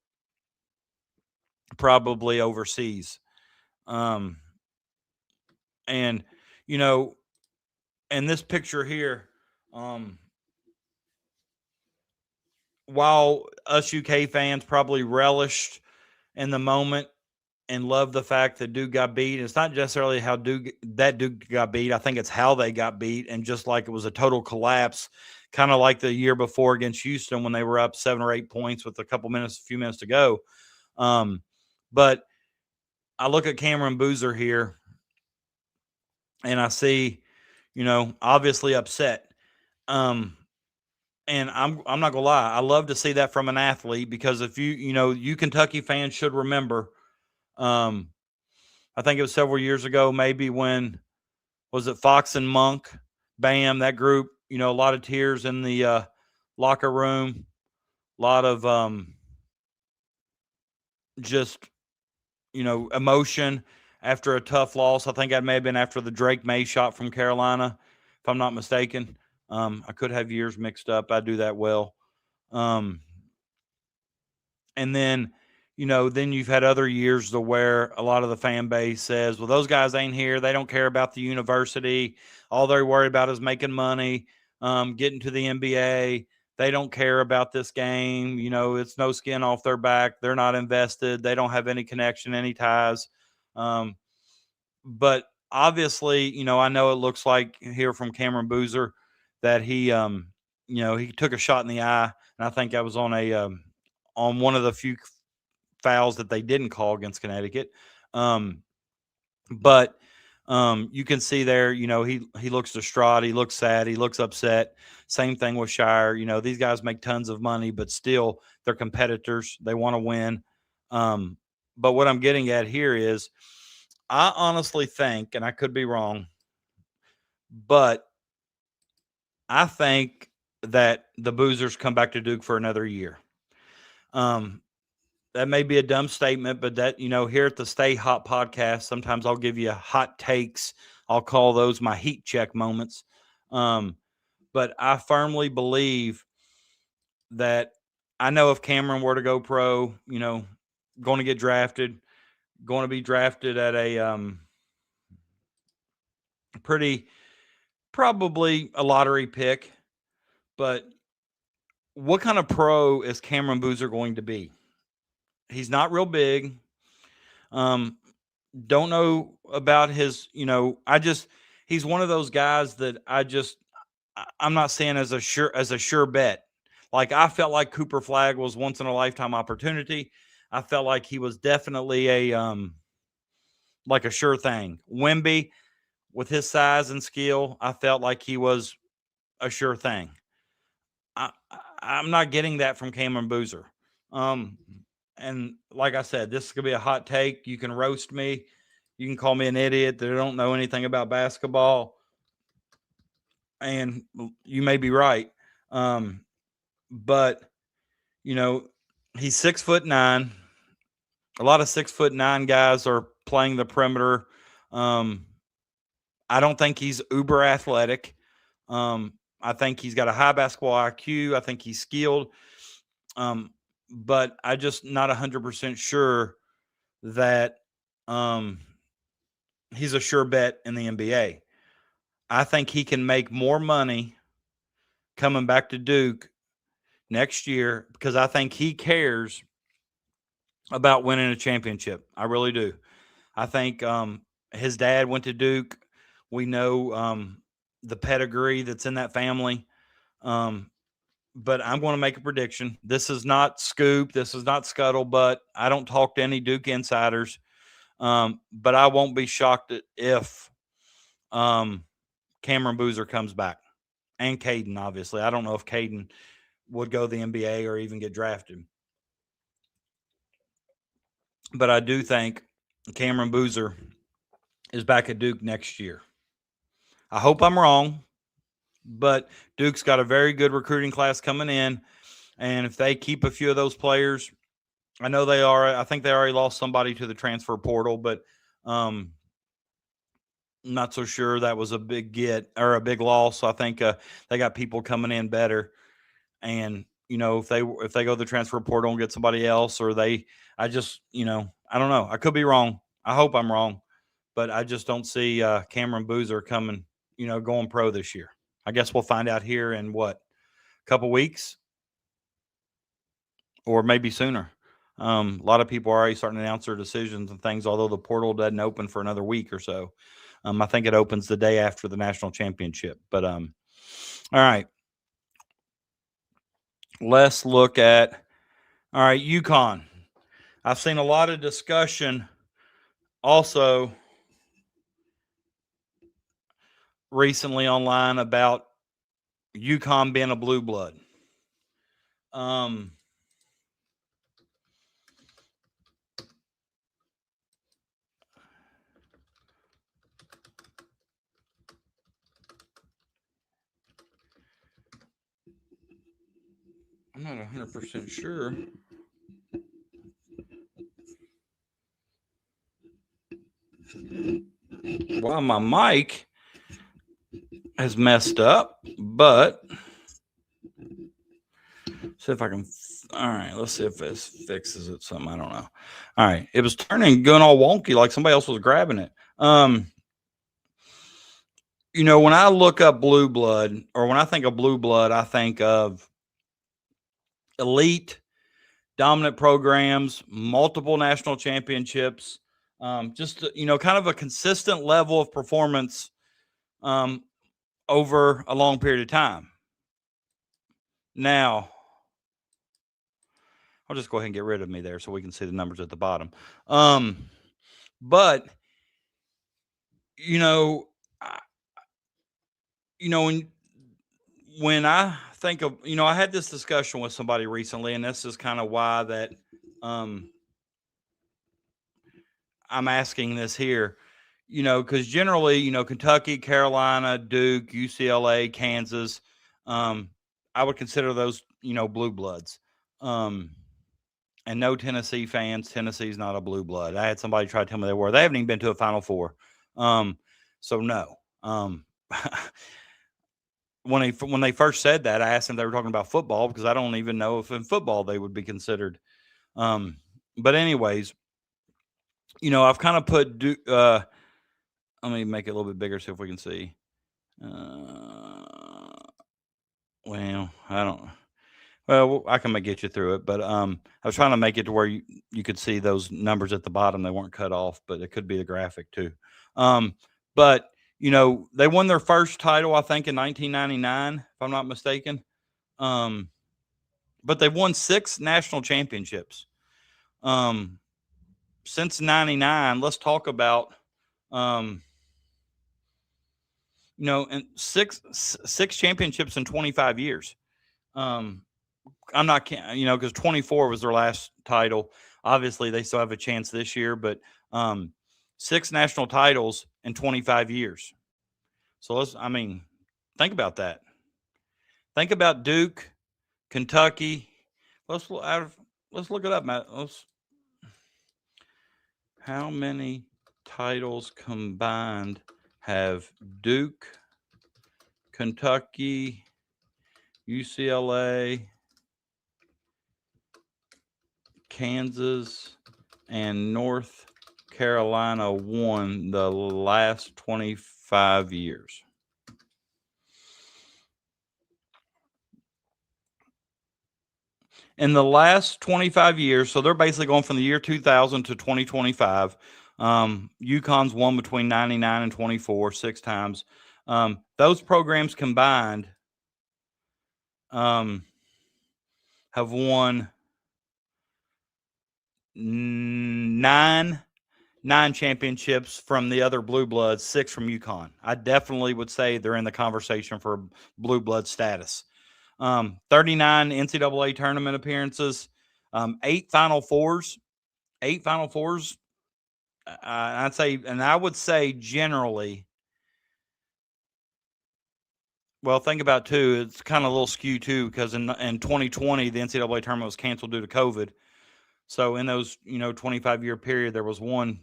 probably overseas. And, in this picture here, while us UK fans probably relished in the moment and love the fact that Duke got beat, it's not necessarily how Duke got beat. I think it's how they got beat. And just like it was a total collapse, kind of like the year before against Houston when they were up 7 or 8 points with a few minutes to go. But I look at Cameron Boozer here and I see, obviously upset. And I'm not gonna lie, I love to see that from an athlete, because if you Kentucky fans should remember, I think it was several years ago, maybe when was it Fox and Monk, Bam, that group, a lot of tears in the locker room, a lot of just emotion after a tough loss. I think that may have been after the Drake May shot from Carolina, if I'm not mistaken. I could have years mixed up. I do that well. And then, then you've had other years to where a lot of the fan base says, well, those guys ain't here. They don't care about the university. All they're worried about is making money, getting to the NBA. They don't care about this game. It's no skin off their back. They're not invested. They don't have any connection, any ties. But obviously, you know, I know it looks like here from Cameron Boozer that he, you know, he took a shot in the eye, and I think that was on on one of the few fouls that they didn't call against Connecticut. But you can see there, you know, he looks distraught, he looks sad, he looks upset. Same thing with Shire. You know, these guys make tons of money, but still they're competitors. They want to win. But what I'm getting at here is I honestly think, and I could be wrong, but I think that the Boozers come back to Duke for another year. That may be a dumb statement, but that, you know, here at the Stay Hot podcast, sometimes I'll give you hot takes. I'll call those my heat check moments. But I firmly believe that I know if Cameron were to go pro, you know, going to get drafted, going to be drafted at a probably a lottery pick. But what kind of pro is Cameron Boozer going to be? He's not real big. Don't know about his, you know, he's one of those guys that I'm not saying as a sure bet. Like I felt like Cooper Flagg was once in a lifetime opportunity. I felt like he was definitely like a sure thing. Wemby, with his size and skill, I felt like he was a sure thing. I'm not getting that from Cameron Boozer. And like I said, this is going to be a hot take. You can roast me. You can call me an idiot that I don't know anything about basketball. And you may be right. But, you know, he's 6'9". A lot of 6'9" guys are playing the perimeter. I don't think he's uber athletic. I think he's got a high basketball IQ. I think he's skilled. But I just not 100% sure that he's a sure bet in the NBA. I think he can make more money coming back to Duke next year because I think he cares about winning a championship. I really do. I think his dad went to Duke. We know the pedigree that's in that family. But I'm going to make a prediction. This is not scoop. This is not scuttlebutt. I don't talk to any Duke insiders. But I won't be shocked if Cameron Boozer comes back. And Caden, obviously. I don't know if Caden would go to the NBA or even get drafted. But I do think Cameron Boozer is back at Duke next year. I hope I'm wrong. But Duke's got a very good recruiting class coming in. And if they keep a few of those players, I know they are. I think they already lost somebody to the transfer portal, but I'm not so sure that was a big get or a big loss. So I think they got people coming in better. And, you know, if they go to the transfer portal and get somebody else, or I don't know. I could be wrong. I hope I'm wrong. But I just don't see Cameron Boozer coming, going pro this year. I guess we'll find out here in a couple weeks or maybe sooner. A lot of people are already starting to announce their decisions and things, although the portal doesn't open for another week or so. I think it opens the day after the national championship. But all right. Let's look at UConn. I've seen a lot of discussion also recently online about UConn being a blue blood. I'm not 100% sure. Well, my mic has messed up, but see if I can. All right, let's see if this fixes it. Something I don't know. All right, it was going all wonky, like somebody else was grabbing it. When I look up blue blood, or when I think of blue blood, I think of elite, dominant programs, multiple national championships, Just kind of a consistent level of performance over a long period of time. Now, I'll just go ahead and get rid of me there so we can see the numbers at the bottom. But when I think of, I had this discussion with somebody recently, and this is kind of why that I'm asking this here, because generally, Kentucky, Carolina, Duke, UCLA, Kansas, I would consider those, blue bloods. And no Tennessee fans. Tennessee's not a blue blood. I had somebody try to tell me they were. They haven't even been to a Final Four. So no. When they first said that, I asked them if they were talking about football, because I don't even know if in football they would be considered. But anyways, I've kind of put let me make it a little bit bigger, see if we can see. Well, I don't. Well, I can get you through it, but I was trying to make it to where you could see those numbers at the bottom. They weren't cut off, but it could be the graphic too. But they won their first title, I think, in 1999, if I'm not mistaken. But they've won 6 national championships since '99. Let's talk about and six championships in 25 years. I'm not, because 24 was their last title. Obviously, they still have a chance this year, but 6 national titles in 25 years. So think about that. Think about Duke, Kentucky. Let's look it up, Matt. How many titles combined have Duke, Kentucky, UCLA, Kansas, and North Carolina won the last 25 years? In the last 25 years, so they're basically going from the year 2000 to 2025. UConn's won between 99 and 24, 6 times. Those programs combined have won nine championships from the other blue bloods, 6 from UConn. I definitely would say they're in the conversation for blue blood status. 39 NCAA tournament appearances, 8 Final Fours. I would say generally, well, think about too, it's kind of a little skewed too, because in 2020, the NCAA tournament was canceled due to COVID. So in those, 25-year period, there was one,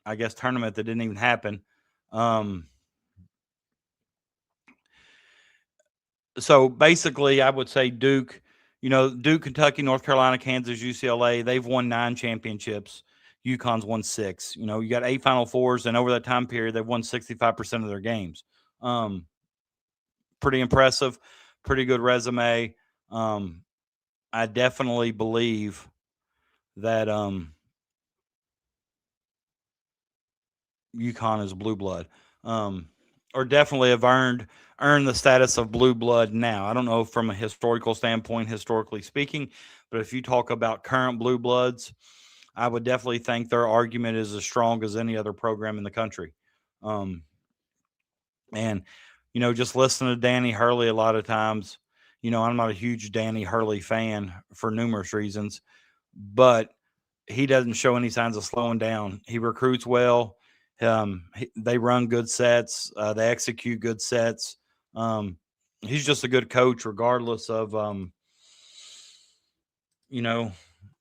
I guess, tournament that didn't even happen. So basically, I would say Duke, Duke, Kentucky, North Carolina, Kansas, UCLA, they've won 9 championships. UConn's won 6. You got 8 Final Fours, and over that time period, they've won 65% of their games. Pretty impressive, pretty good resume. I definitely believe that UConn is blue blood, or definitely have earned the status of blue blood now. I don't know from a historical standpoint, historically speaking, but if you talk about current blue bloods, I would definitely think their argument is as strong as any other program in the country. And, just listening to Danny Hurley a lot of times, I'm not a huge Danny Hurley fan for numerous reasons, but he doesn't show any signs of slowing down. He recruits well. They run good sets. They execute good sets. He's just a good coach, regardless of,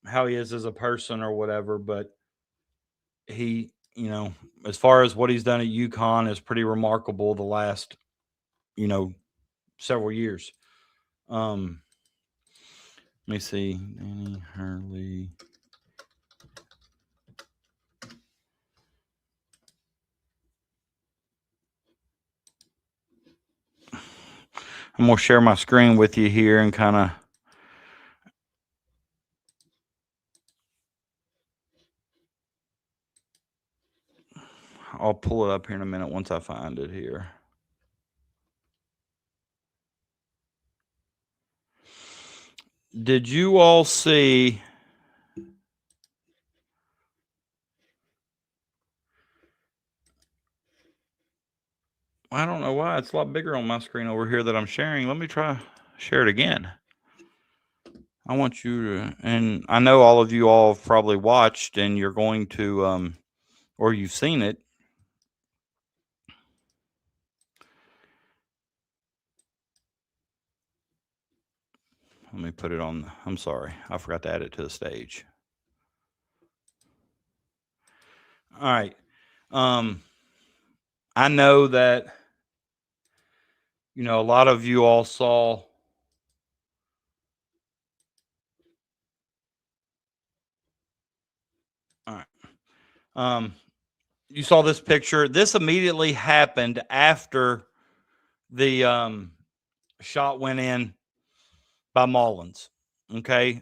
how he is as a person or whatever. But he, as far as what he's done at UConn is pretty remarkable the last, several years. Let me see. Danny Hurley. I'm going to share my screen with you here and kind of I'll pull it up here in a minute once I find it here. Did you all see? I don't know why it's a lot bigger on my screen over here that I'm sharing. Let me try share it again. I want you to, and I know all of you all have probably watched, and you're going to, or you've seen it. Let me put it on. I'm sorry, I forgot to add it to the stage. All right. I know that, a lot of you all saw. All right. You saw this picture. This immediately happened after the shot went in by Mullins. Okay.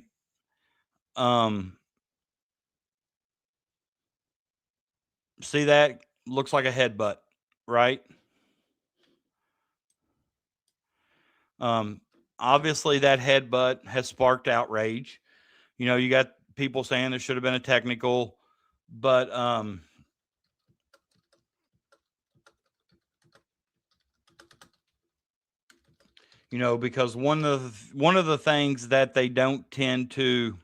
See that? Looks like a headbutt, right? Obviously that headbutt has sparked outrage. You got people saying there should have been a technical, but because one of the things that they don't tend to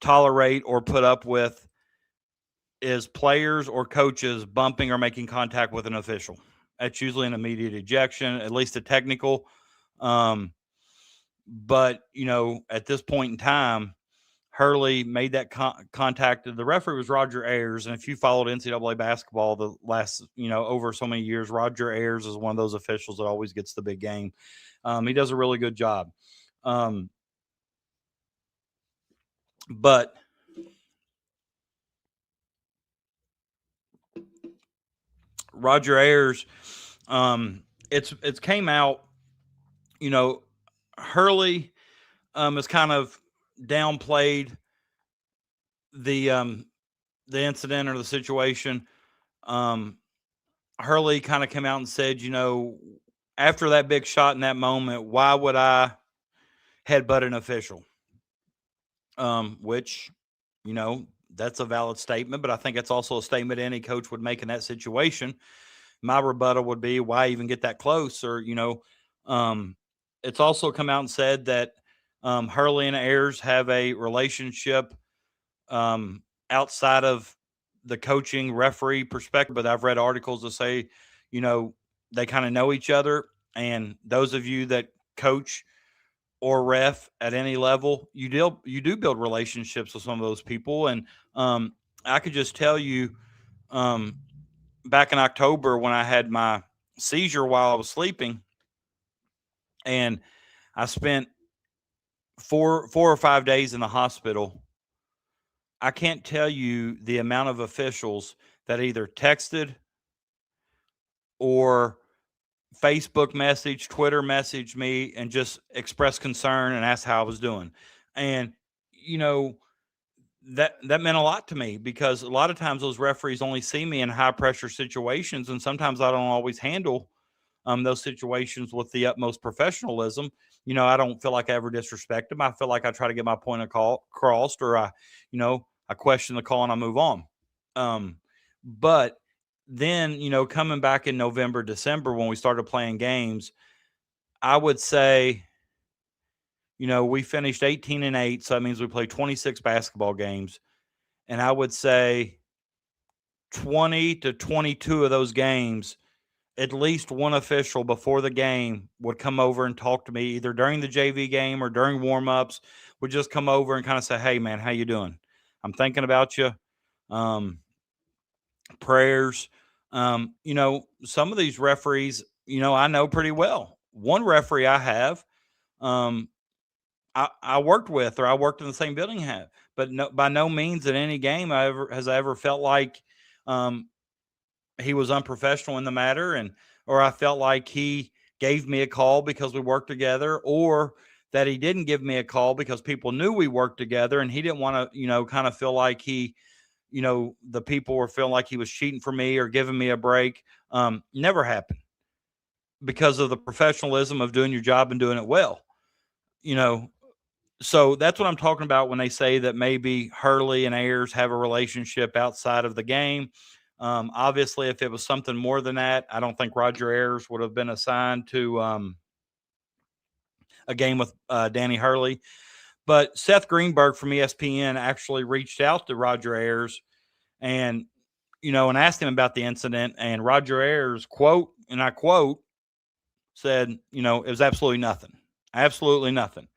tolerate or put up with is players or coaches bumping or making contact with an official. That's usually an immediate ejection, at least a technical. But at this point in time, Hurley made that contact. The referee was Roger Ayers, and if you followed NCAA basketball the last, over so many years, Roger Ayers is one of those officials that always gets the big game. He does a really good job. But Roger Ayers, it's came out, Hurley has kind of downplayed the incident or the situation. Hurley kind of came out and said, after that big shot in that moment, why would I headbutt an official? Which, that's a valid statement, but I think it's also a statement any coach would make in that situation. My rebuttal would be, why even get that close? Or, it's also come out and said that Hurley and Ayers have a relationship outside of the coaching referee perspective, but I've read articles that say, they kind of know each other. And those of you that coach or ref at any level, you do build relationships with some of those people. And I could just tell you, back in October when I had my seizure while I was sleeping, and I spent 4 or 5 days in the hospital. I can't tell you the amount of officials that either texted or Facebook message, Twitter message me and just expressed concern and asked how I was doing. And, that meant a lot to me, because a lot of times those referees only see me in high pressure situations. And sometimes I don't always handle those situations with the utmost professionalism. I don't feel like I ever disrespect them. I feel like I try to get my point across, or I question the call and I move on. But then, coming back in November, December, when we started playing games, I would say, we finished 18-8. So that means we played 26 basketball games. And I would say 20 to 22 of those games, at least one official before the game would come over and talk to me, either during the JV game or during warmups, would just come over and kind of say, hey man, how you doing? I'm thinking about you. Prayers. Some of these referees, I know pretty well. One referee I have, I worked with, or I worked in the same building have, but by no means in any game I ever felt like he was unprofessional in the matter, or I felt like he gave me a call because we worked together, or that he didn't give me a call because people knew we worked together and he didn't want to, kind of feel like he the people were feeling like he was cheating for me or giving me a break. Never happened because of the professionalism of doing your job and doing it well. So that's what I'm talking about when they say that maybe Hurley and Ayers have a relationship outside of the game. Obviously, if it was something more than that, I don't think Roger Ayers would have been assigned to a game with Danny Hurley. But Seth Greenberg from ESPN actually reached out to Roger Ayers and asked him about the incident. And Roger Ayers, quote, and I quote, said, it was absolutely nothing. Absolutely nothing.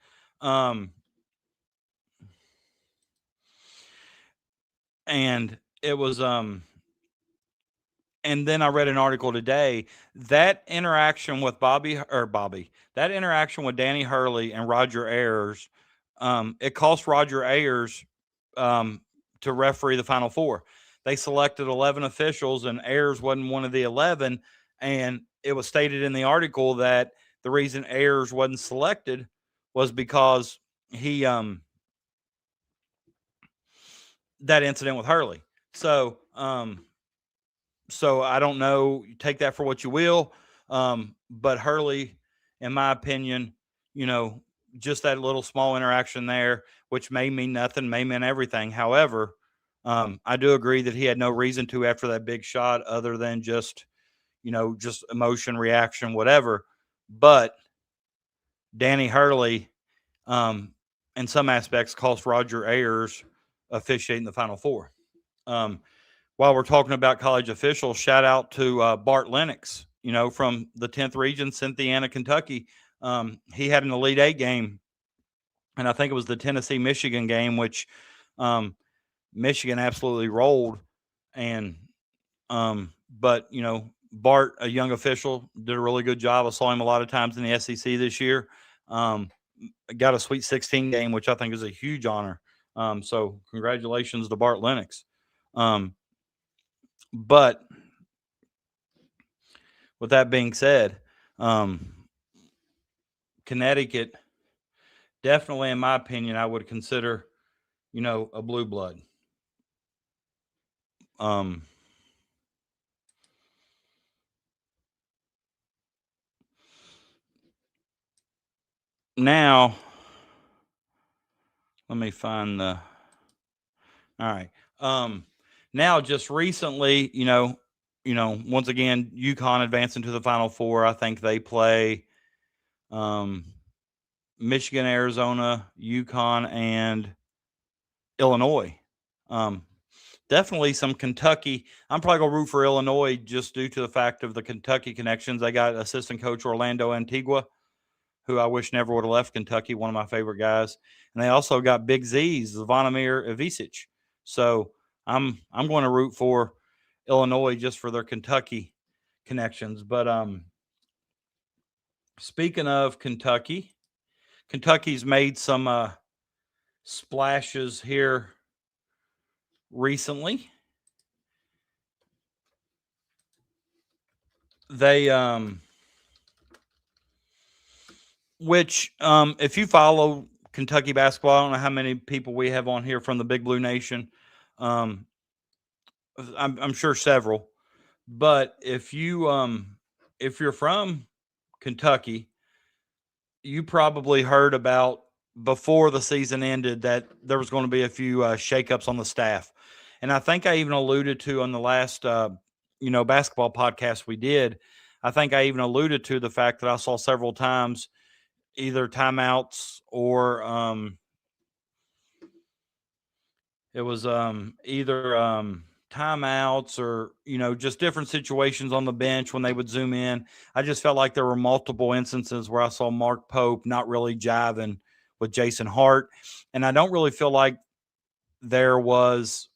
And it was and then I read an article today that interaction with that interaction with Danny Hurley and Roger Ayers, it cost Roger Ayers to referee the Final Four. They selected 11 officials, and Ayers wasn't one of the 11. And it was stated in the article that the reason Ayers wasn't selected was because he that incident with Hurley. So I don't know. You take that for what you will. But Hurley, in my opinion, just that little small interaction there, which may mean nothing, may mean everything. However, I do agree that he had no reason to after that big shot other than just emotion, reaction, whatever. But Danny Hurley, in some aspects, cost Roger Ayers officiating the Final Four. While we're talking about college officials, shout out to Bart Lennox, from the 10th region, Cynthiana, Kentucky. He had an Elite Eight game, and I think it was the Tennessee-Michigan game, which Michigan absolutely rolled. And but Bart, a young official, did a really good job. I saw him a lot of times in the SEC this year. Got a Sweet 16 game, which I think is a huge honor. So congratulations to Bart Lennox. But with that being said, Connecticut, definitely, in my opinion, I would consider, a blue blood. Now, let me find the. All right. Now, just recently, once again, UConn advancing to the Final Four. I think they play Michigan, Arizona, UConn, and Illinois. Definitely some Kentucky. I'm probably going to root for Illinois just due to the fact of the Kentucky connections. They got assistant coach Orlando Antigua, who I wish never would have left Kentucky, one of my favorite guys. And they also got Big Z's, Zvonimir Ivisic. So I'm going to root for Illinois just for their Kentucky connections. But speaking of Kentucky, Kentucky's made some splashes here recently. They if you follow Kentucky basketball, I don't know how many people we have on here from the Big Blue Nation. I'm sure several, but if you're from Kentucky, you probably heard about before the season ended that there was going to be a few shakeups on the staff, and I think I even alluded to on the last basketball podcast we did. I think I even alluded to the fact that I saw several times either timeouts or it was either timeouts or just different situations on the bench when they would zoom in. I just felt like there were multiple instances where I saw Mark Pope not really jiving with Jason Hart, and I don't really feel like there was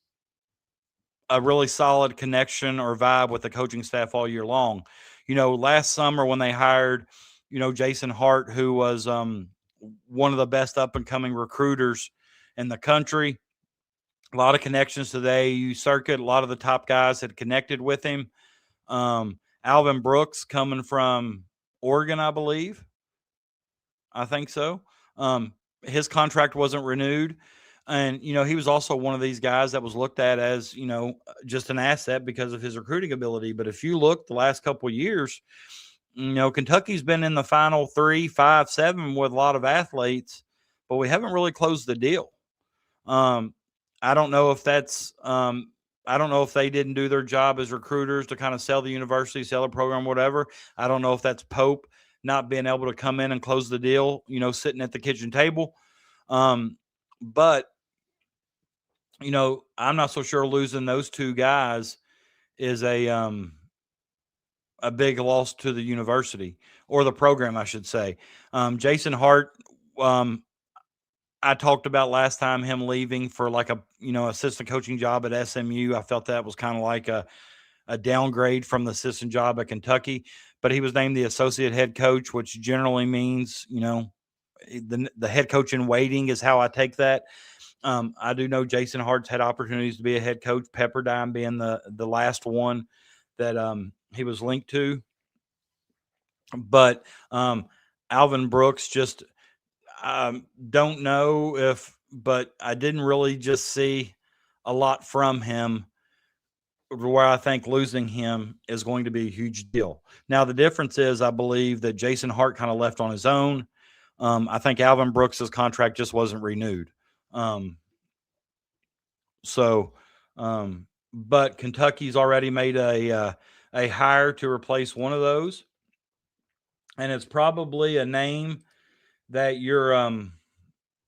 a really solid connection or vibe with the coaching staff all year long. Last summer when they hired Jason Hart, who was one of the best up and coming recruiters in the country. A lot of connections to the AAU circuit. A lot of the top guys had connected with him. Alvin Brooks coming from Oregon, I believe. I think so. His contract wasn't renewed. And, he was also one of these guys that was looked at as, just an asset because of his recruiting ability. But if you look the last couple of years, Kentucky's been in the final 3, 5, 7 with a lot of athletes, but we haven't really closed the deal. I don't know if that's, I don't know if they didn't do their job as recruiters to kind of sell the university, sell the program, whatever. I don't know if that's Pope not being able to come in and close the deal, sitting at the kitchen table. But I'm not so sure losing those two guys is a big loss to the university or the program, I should say. Jason Hart, I talked about last time him leaving for like a assistant coaching job at SMU. I felt that was kind of like a downgrade from the assistant job at Kentucky, but he was named the associate head coach, which generally means the head coach in waiting is how I take that. I do know Jason Hart's had opportunities to be a head coach, Pepperdine being the last one that he was linked to. But Alvin Brooks just don't know but I didn't really just see a lot from him where I think losing him is going to be a huge deal. Now, the difference is I believe that Jason Hart kind of left on his own. I think Alvin Brooks's contract just wasn't renewed. But Kentucky's already made a hire to replace one of those, and it's probably a name that you're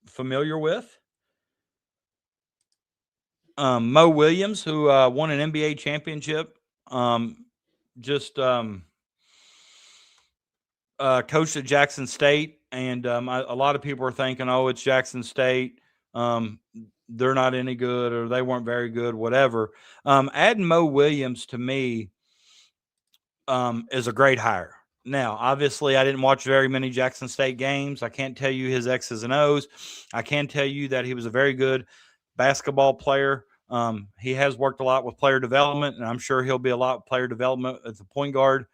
familiar with. Mo Williams, who won an NBA championship, coached at Jackson State, and a lot of people are thinking, "Oh, it's Jackson State. They're not any good, or they weren't very good, whatever." Adding Mo Williams to me is a great hire. Now, obviously, I didn't watch very many Jackson State games. I can't tell you his X's and O's. I can tell you that he was a very good basketball player. He has worked a lot with player development, and I'm sure he'll be a lot of player development at the point guard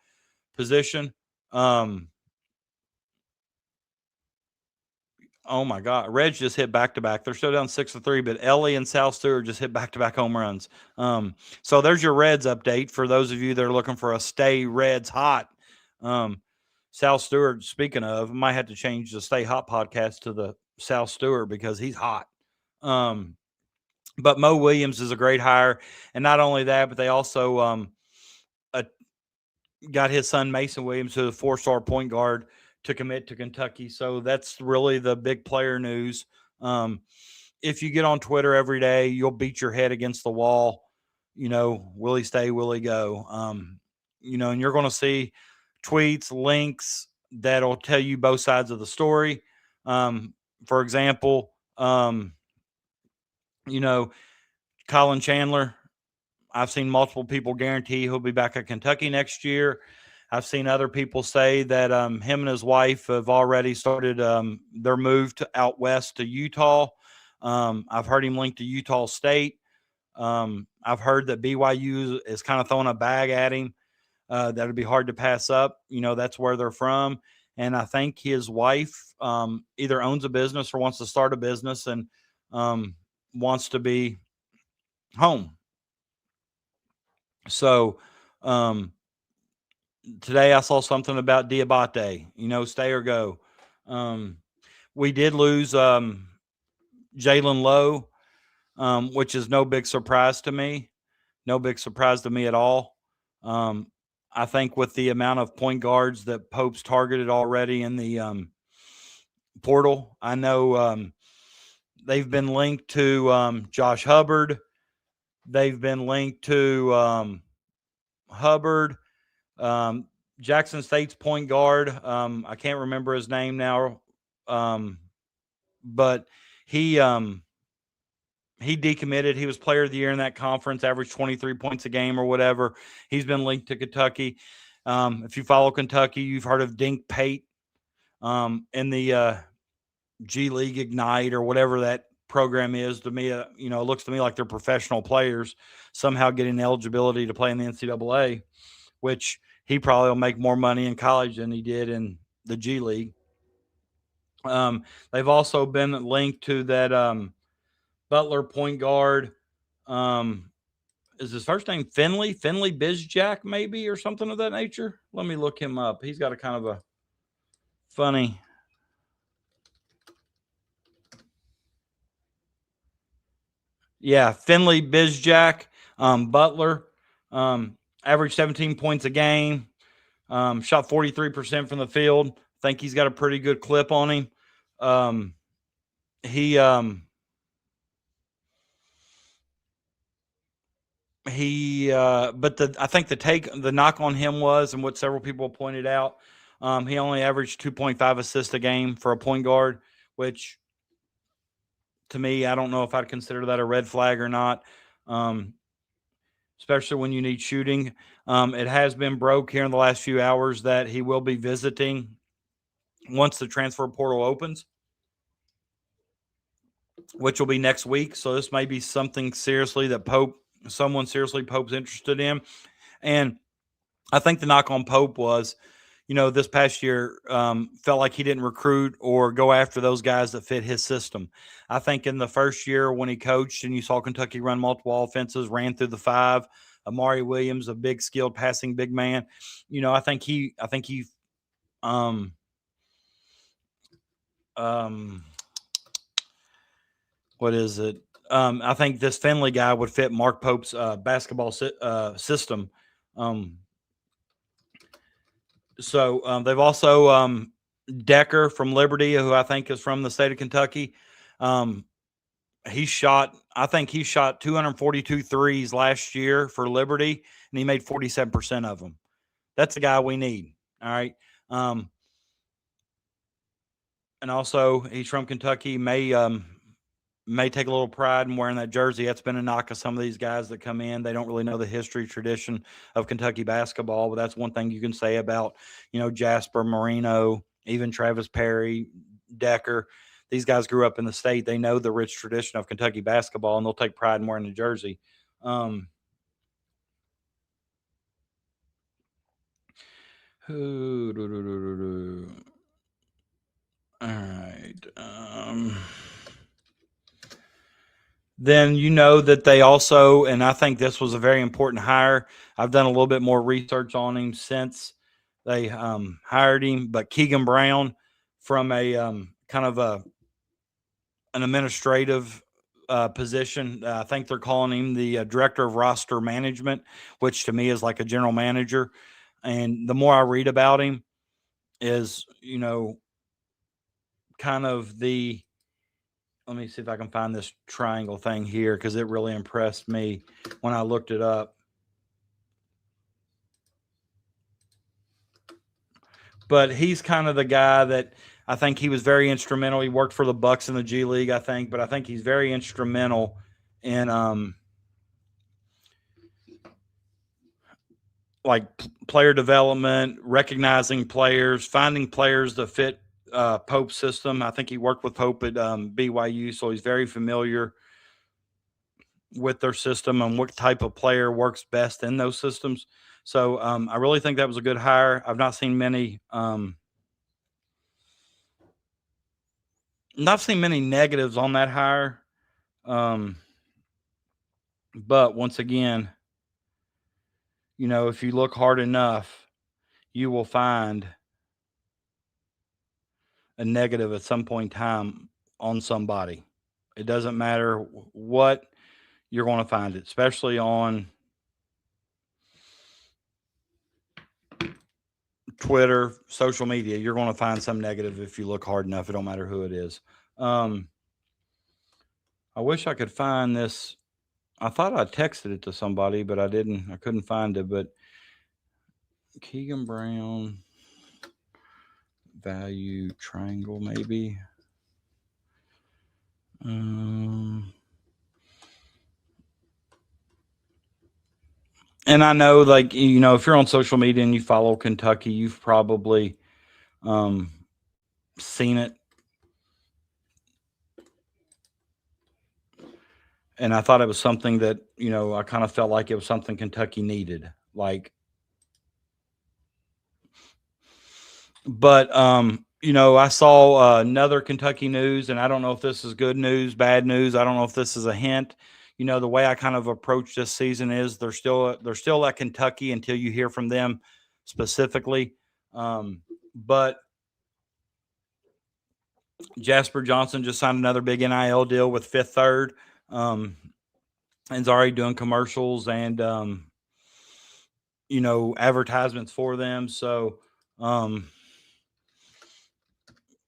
position. Oh my God, Reds just hit back-to-back. They're still down 6-3, but Ellie and Sal Stewart just hit back-to-back home runs. So there's your Reds update for those of you that are looking for a stay Reds hot. Sal Stewart, speaking of, might have to change the Stay Hot podcast to the Sal Stewart because he's hot. But Mo Williams is a great hire. And not only that, but they also got his son Mason Williams, who's a 4-star point guard, to commit to Kentucky. So that's really the big player news. If you get on Twitter every day, you'll beat your head against the wall. Will he stay? Will he go? And you're going to see tweets, links that'll tell you both sides of the story. For example, Colin Chandler, I've seen multiple people guarantee he'll be back at Kentucky next year. I've seen other people say that him and his wife have already started their move out west to Utah. I've heard him linked to Utah State. I've heard that BYU is kind of throwing a bag at him that would be hard to pass up. That's where they're from. And I think his wife either owns a business or wants to start a business and wants to be home. So today I saw something about Diabate, stay or go. We did lose Jalen Lowe, which is no big surprise to me. No big surprise to me at all. I think with the amount of point guards that Pope's targeted already in the portal, I know they've been linked to Josh Hubbard. They've been linked to Hubbard. Jackson State's point guard, I can't remember his name now, but he decommitted. He was player of the year in that conference, averaged 23 points a game or whatever. He's been linked to Kentucky. If you follow Kentucky, you've heard of Dink Pate in the G League Ignite or whatever that program is. To me, it looks to me like they're professional players somehow getting eligibility to play in the NCAA, which he probably will make more money in college than he did in the G League. They've also been linked to that Butler, point guard. Is his first name Finley Bizjack, maybe, or something of that nature? Let me look him up. He's got a kind of a funny. Yeah, Finley Bizjack, Butler, averaged 17 points a game, shot 43% from the field. Think he's got a pretty good clip on him. But I think the knock on him was, and what several people pointed out, he only averaged 2.5 assists a game for a point guard, which to me, I don't know if I'd consider that a red flag or not. Especially when you need shooting. It has been broke here in the last few hours that he will be visiting once the transfer portal opens, which will be next week. So this may be something seriously that Pope's interested in. And I think the knock on Pope was, this past year felt like he didn't recruit or go after those guys that fit his system. I think in the first year when he coached and you saw Kentucky run multiple offenses, ran through the five, Amari Williams, a big skilled passing big man, I think he what is it? I think this Finley guy would fit Mark Pope's basketball system. So they've also Decker from Liberty, who I think is from the state of Kentucky. He shot 242 threes last year for Liberty, and he made 47% of them. That's the guy we need. All right. And also he's from Kentucky, may take a little pride in wearing that jersey. That's been a knock of some of these guys that come in. They don't really know the history, tradition of Kentucky basketball, but that's one thing you can say about, Jasper, Marino, even Travis Perry, Decker. These guys grew up in the state. They know the rich tradition of Kentucky basketball, and they'll take pride in wearing the jersey. All right. Then that they also, and I think this was a very important hire. I've done a little bit more research on him since they hired him, but Keegan Brown from a kind of an administrative position. I think they're calling him the director of roster management, which to me is like a general manager. And the more I read about him is, kind of let me see if I can find this triangle thing here, because it really impressed me when I looked it up. But he's kind of the guy that I think he was very instrumental. He worked for the Bucks in the G League, I think, but I think he's very instrumental in player development, recognizing players, finding players that fit Pope's system. I think he worked with Pope at BYU, so he's very familiar with their system and what type of player works best in those systems. So I really think that was a good hire. I've not seen many negatives on that hire. But once again, if you look hard enough, you will find a negative at some point in time on somebody. It doesn't matter what, you're going to find it, especially on Twitter, social media. You're going to find some negative if you look hard enough. It don't matter who it is. I wish I could find this. I thought I texted it to somebody, but I didn't. I couldn't find it. But Keegan Brown value triangle, maybe. And I know, if you're on social media and you follow Kentucky, you've probably seen it. And I thought it was something that, I kind of felt like it was something Kentucky needed. But I saw another Kentucky news, and I don't know if this is good news, bad news. I don't know if this is a hint. The way I kind of approach this season is they're still at Kentucky until you hear from them specifically. But Jasper Johnson just signed another big NIL deal with Fifth Third, and is already doing commercials and advertisements for them. So,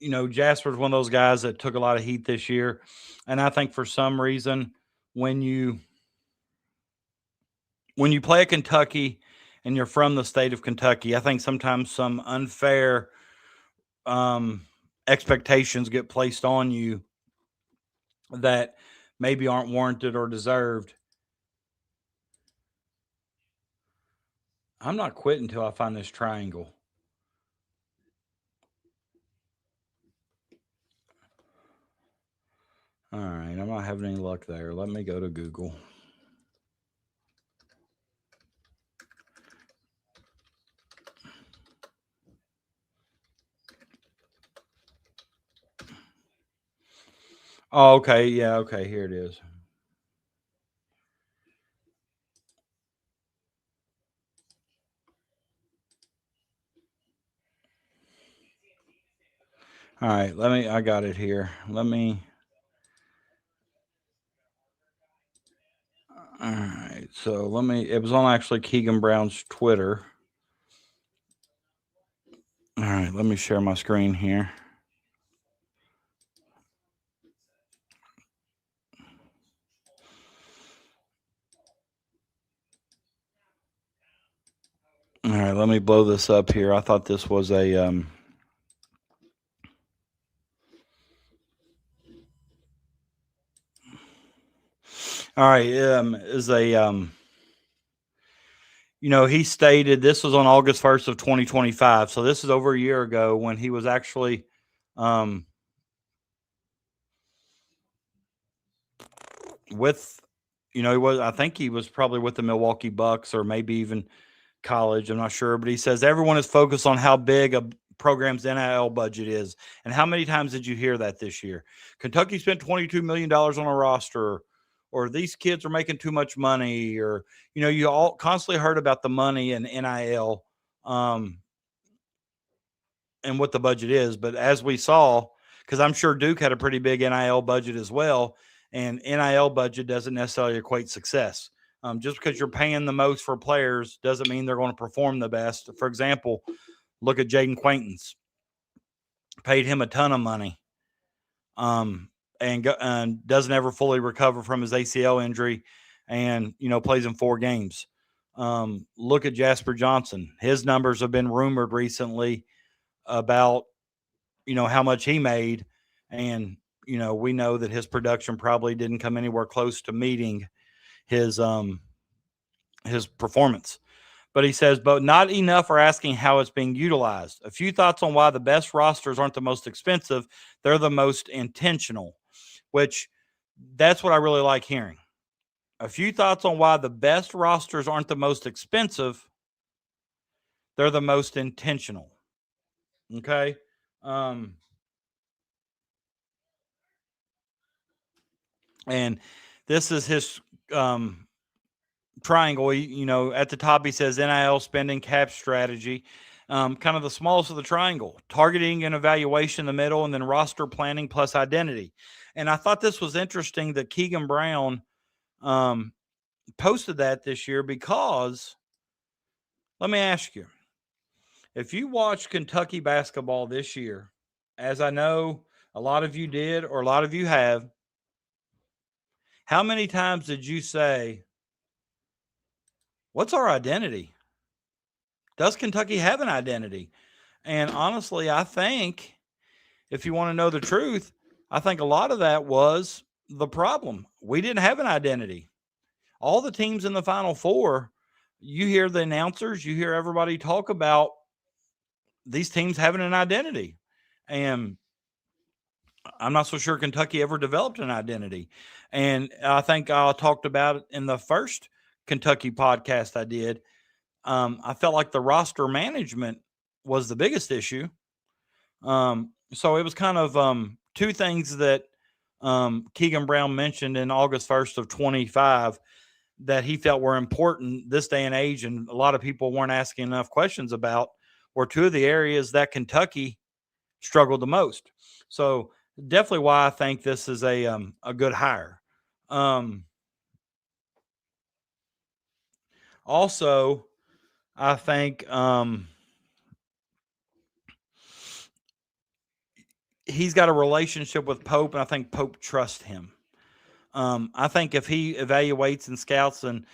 Jasper's one of those guys that took a lot of heat this year. And I think for some reason, when you play at Kentucky and you're from the state of Kentucky, I think sometimes some unfair expectations get placed on you that maybe aren't warranted or deserved. I'm not quitting until I find this triangle. All right, I'm not having any luck there. Let me go to Google. Oh, okay. Yeah, okay. Here it is. All right, I got it here. All right, so it was on actually Keegan Brown's Twitter. All right, let me share my screen here. All right, let me blow this up here. I thought this was a all right, is a he stated this was on August 1st of 2025. So this is over a year ago when he was actually with I think he was probably with the Milwaukee Bucks or maybe even college. I'm not sure, but he says everyone is focused on how big a program's NIL budget is. And how many times did you hear that this year? Kentucky spent $22 million on a roster, or these kids are making too much money, or, you all constantly heard about the money and NIL and what the budget is. But as we saw, because I'm sure Duke had a pretty big NIL budget as well, and NIL budget doesn't necessarily equate success. Just because you're paying the most for players doesn't mean they're going to perform the best. For example, look at Jaden Quaintance. Paid him a ton of money, and doesn't ever fully recover from his ACL injury, and plays in 4 games. Look at Jasper Johnson. His numbers have been rumored recently about how much he made, and we know that his production probably didn't come anywhere close to meeting his performance. But he says, but not enough are asking how it's being utilized. A few thoughts on why the best rosters aren't the most expensive. They're the most intentional, which that's what I really like hearing. A few thoughts on why the best rosters aren't the most expensive. They're the most intentional. Okay. And this is his triangle. At the top, he says NIL spending, cap strategy, kind of the smallest of the triangle, targeting and evaluation in the middle, and then roster planning plus identity. And I thought this was interesting that Keegan Brown posted that this year, because let me ask you, if you watch Kentucky basketball this year, as I know a lot of you did, or a lot of you have, how many times did you say, what's our identity? Does Kentucky have an identity? And honestly, I think if you want to know the truth, I think a lot of that was the problem. We didn't have an identity. All the teams in the Final Four, you hear the announcers, you hear everybody talk about these teams having an identity. And I'm not so sure Kentucky ever developed an identity. And I think I talked about it in the first Kentucky podcast I did. I felt like the roster management was the biggest issue. So it was kind of two things that Keegan Brown mentioned in August 1st of 25 that he felt were important this day and age, and a lot of people weren't asking enough questions about, were two of the areas that Kentucky struggled the most. So definitely why I think this is a good hire. Also, I think he's got a relationship with Pope, and I think Pope trusts him. I think if he evaluates and scouts and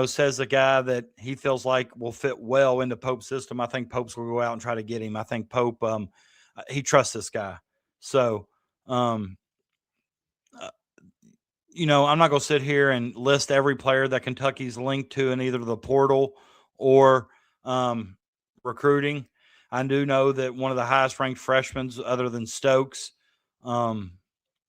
says a guy that he feels like will fit well into Pope's system, I think Pope's will go out and try to get him. I think Pope he trusts this guy. So um, uh, I'm not going to sit here and list every player that Kentucky's linked to in either the portal or recruiting. I do know that one of the highest ranked freshmen, other than Stokes,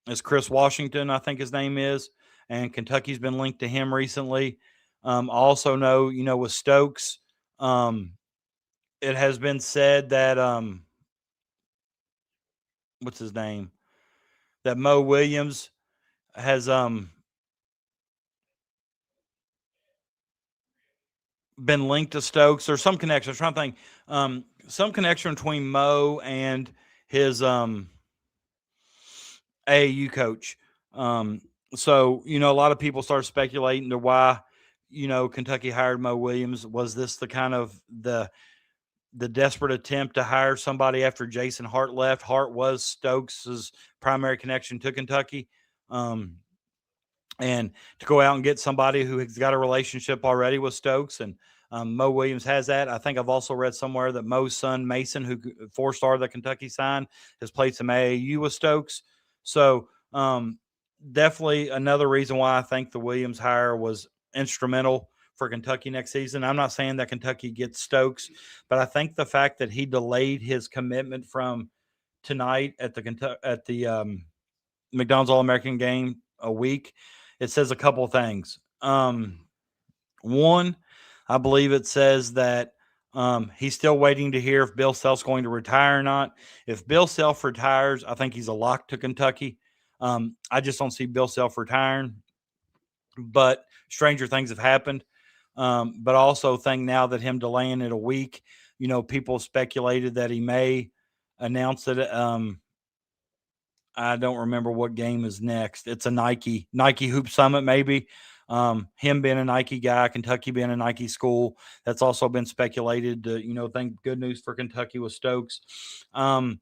is Chris Washington, I think his name is, and Kentucky's been linked to him recently. I also know, with Stokes, it has been said that what's his name? That Mo Williams has been linked to Stokes or some connection. I'm trying to think. Some connection between Mo and his AAU coach. So, a lot of people start speculating to why, Kentucky hired Mo Williams. Was this the kind of the desperate attempt to hire somebody after Jason Hart left? Hart was Stokes's primary connection to Kentucky. And to go out and get somebody who has got a relationship already with Stokes, and Mo Williams has that. I think I've also read somewhere that Mo's son, Mason, who 4-star that Kentucky signed, has played some AAU with Stokes. So definitely another reason why I think the Williams hire was instrumental for Kentucky next season. I'm not saying that Kentucky gets Stokes, but I think the fact that he delayed his commitment from tonight at the McDonald's All-American game a week, it says a couple things. One, I believe it says that he's still waiting to hear if Bill Self's going to retire or not. If Bill Self retires, I think he's a lock to Kentucky. I just don't see Bill Self retiring, but stranger things have happened. But also think now that him delaying it a week, people speculated that he may announce it. I don't remember what game is next. It's a Nike Hoop Summit, maybe. Him being a Nike guy, Kentucky being a Nike school, that's also been speculated to, think good news for Kentucky with Stokes. I'm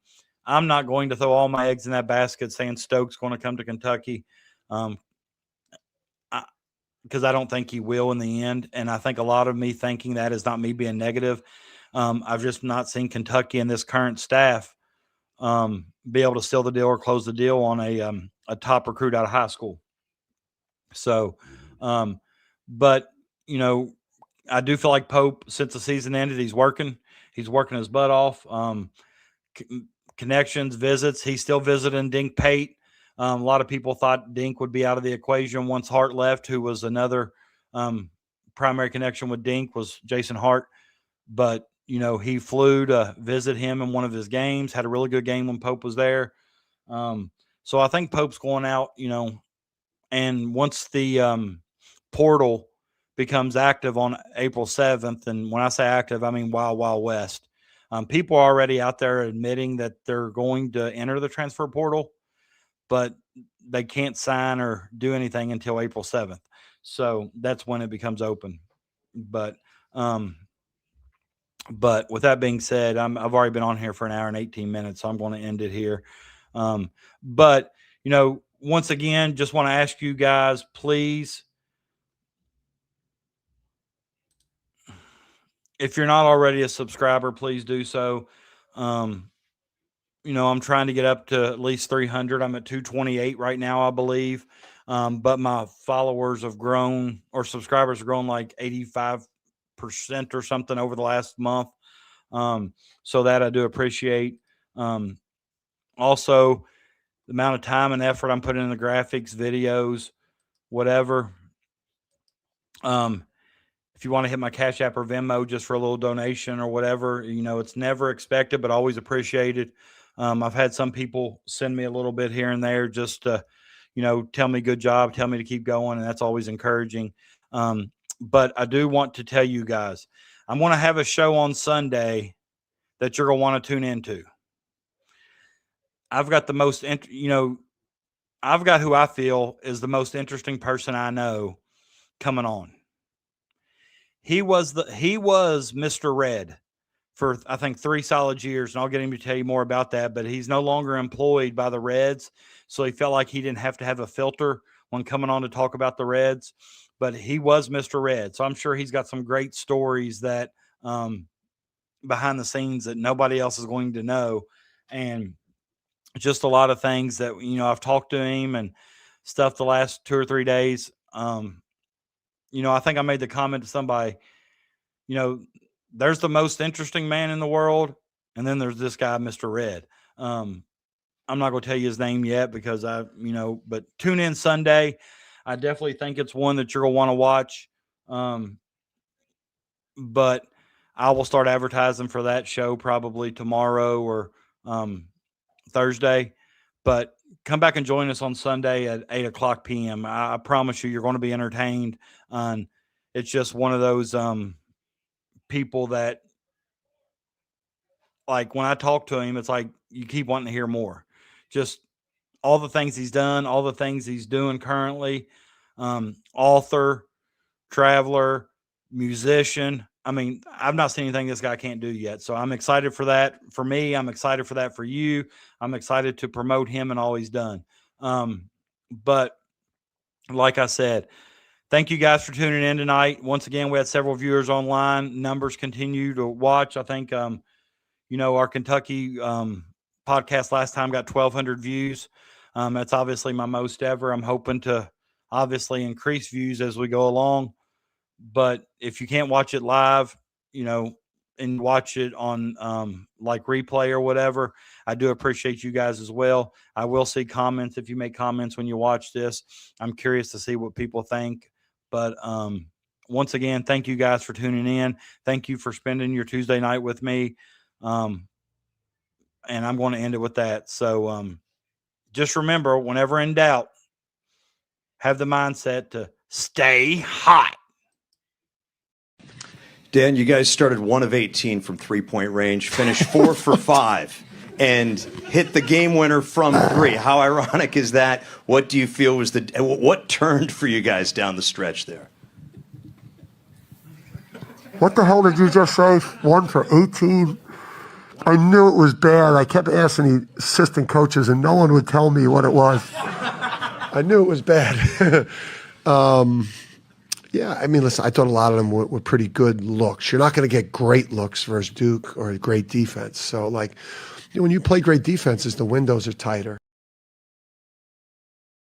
not going to throw all my eggs in that basket saying Stokes going to come to Kentucky. Because I don't think he will in the end. And I think a lot of me thinking that is not me being negative. I've just not seen Kentucky and this current staff be able to seal the deal or close the deal on a top recruit out of high school. So, but, I do feel like Pope, since the season ended, he's working his butt off. Connections, visits. He's still visiting Dink Pate. A lot of people thought Dink would be out of the equation once Hart left, who was another primary connection with Dink was Jason Hart. But, he flew to visit him in one of his games, had a really good game when Pope was there. So I think Pope's going out, and once the portal becomes active on April 7th, and when I say active, I mean Wild Wild West. People are already out there admitting that they're going to enter the transfer portal, but they can't sign or do anything until April 7th. So that's when it becomes open. But with that being said, I've already been on here for an hour and 18 minutes, so I'm going to end it here. But, once again, just want to ask you guys, please, if you're not already a subscriber, please do so. I'm trying to get up to at least 300. I'm at 228 right now, I believe. But my followers have grown, or subscribers have grown like 85% or something over the last month. So that I do appreciate. Also, the amount of time and effort I'm putting in the graphics, videos, whatever. If you want to hit my Cash App or Venmo just for a little donation or whatever, it's never expected, but always appreciated. I've had some people send me a little bit here and there just to, tell me good job, tell me to keep going, and that's always encouraging. But I do want to tell you guys, I'm going to have a show on Sunday that you're going to want to tune into. I've got the most, I've got who I feel is the most interesting person I know coming on. He was Mr. Red for, I think, 3 solid years, and I'll get him to tell you more about that, but he's no longer employed by the Reds, so he felt like he didn't have to have a filter when coming on to talk about the Reds, but he was Mr. Red, so I'm sure he's got some great stories that behind the scenes that nobody else is going to know, and just a lot of things that, I've talked to him and stuff the last 2 or 3 days. I think I made the comment to somebody, there's the most interesting man in the world, and then there's this guy, Mr. Red. I'm not going to tell you his name yet because but tune in Sunday. I definitely think it's one that you're going to want to watch. But I will start advertising for that show probably tomorrow or Thursday. But come back and join us on Sunday at 8:00 p.m. I promise you're going to be entertained. It's just one of those people that, like, when I talk to him, it's like you keep wanting to hear more. Just all the things he's done, all the things he's doing currently. Author, traveler, musician. I mean, I've not seen anything this guy can't do yet. So I'm excited for that. For me, I'm excited for that for you. I'm excited to promote him and all he's done. But like I said, thank you guys for tuning in tonight. Once again, we had several viewers online. Numbers continue to watch. I think, our Kentucky podcast last time got 1,200 views. That's obviously my most ever. I'm hoping to obviously increase views as we go along. But if you can't watch it live, and watch it on like replay or whatever, I do appreciate you guys as well. I will see comments if you make comments when you watch this. I'm curious to see what people think. But once again, thank you guys for tuning in. Thank you for spending your Tuesday night with me. And I'm going to end it with that. So just remember, whenever in doubt, have the mindset to stay hot. Dan, you guys started 1 of 18 from three-point range, finished 4 for 5, and hit the game winner from 3. How ironic is that? What do you feel was what turned for you guys down the stretch there? What the hell did you just say? 1 for 18? I knew it was bad. I kept asking the assistant coaches, and no one would tell me what it was. I knew it was bad. Yeah, I mean, listen, I thought a lot of them were pretty good looks. You're not going to get great looks versus Duke or a great defense. So, when you play great defenses, the windows are tighter.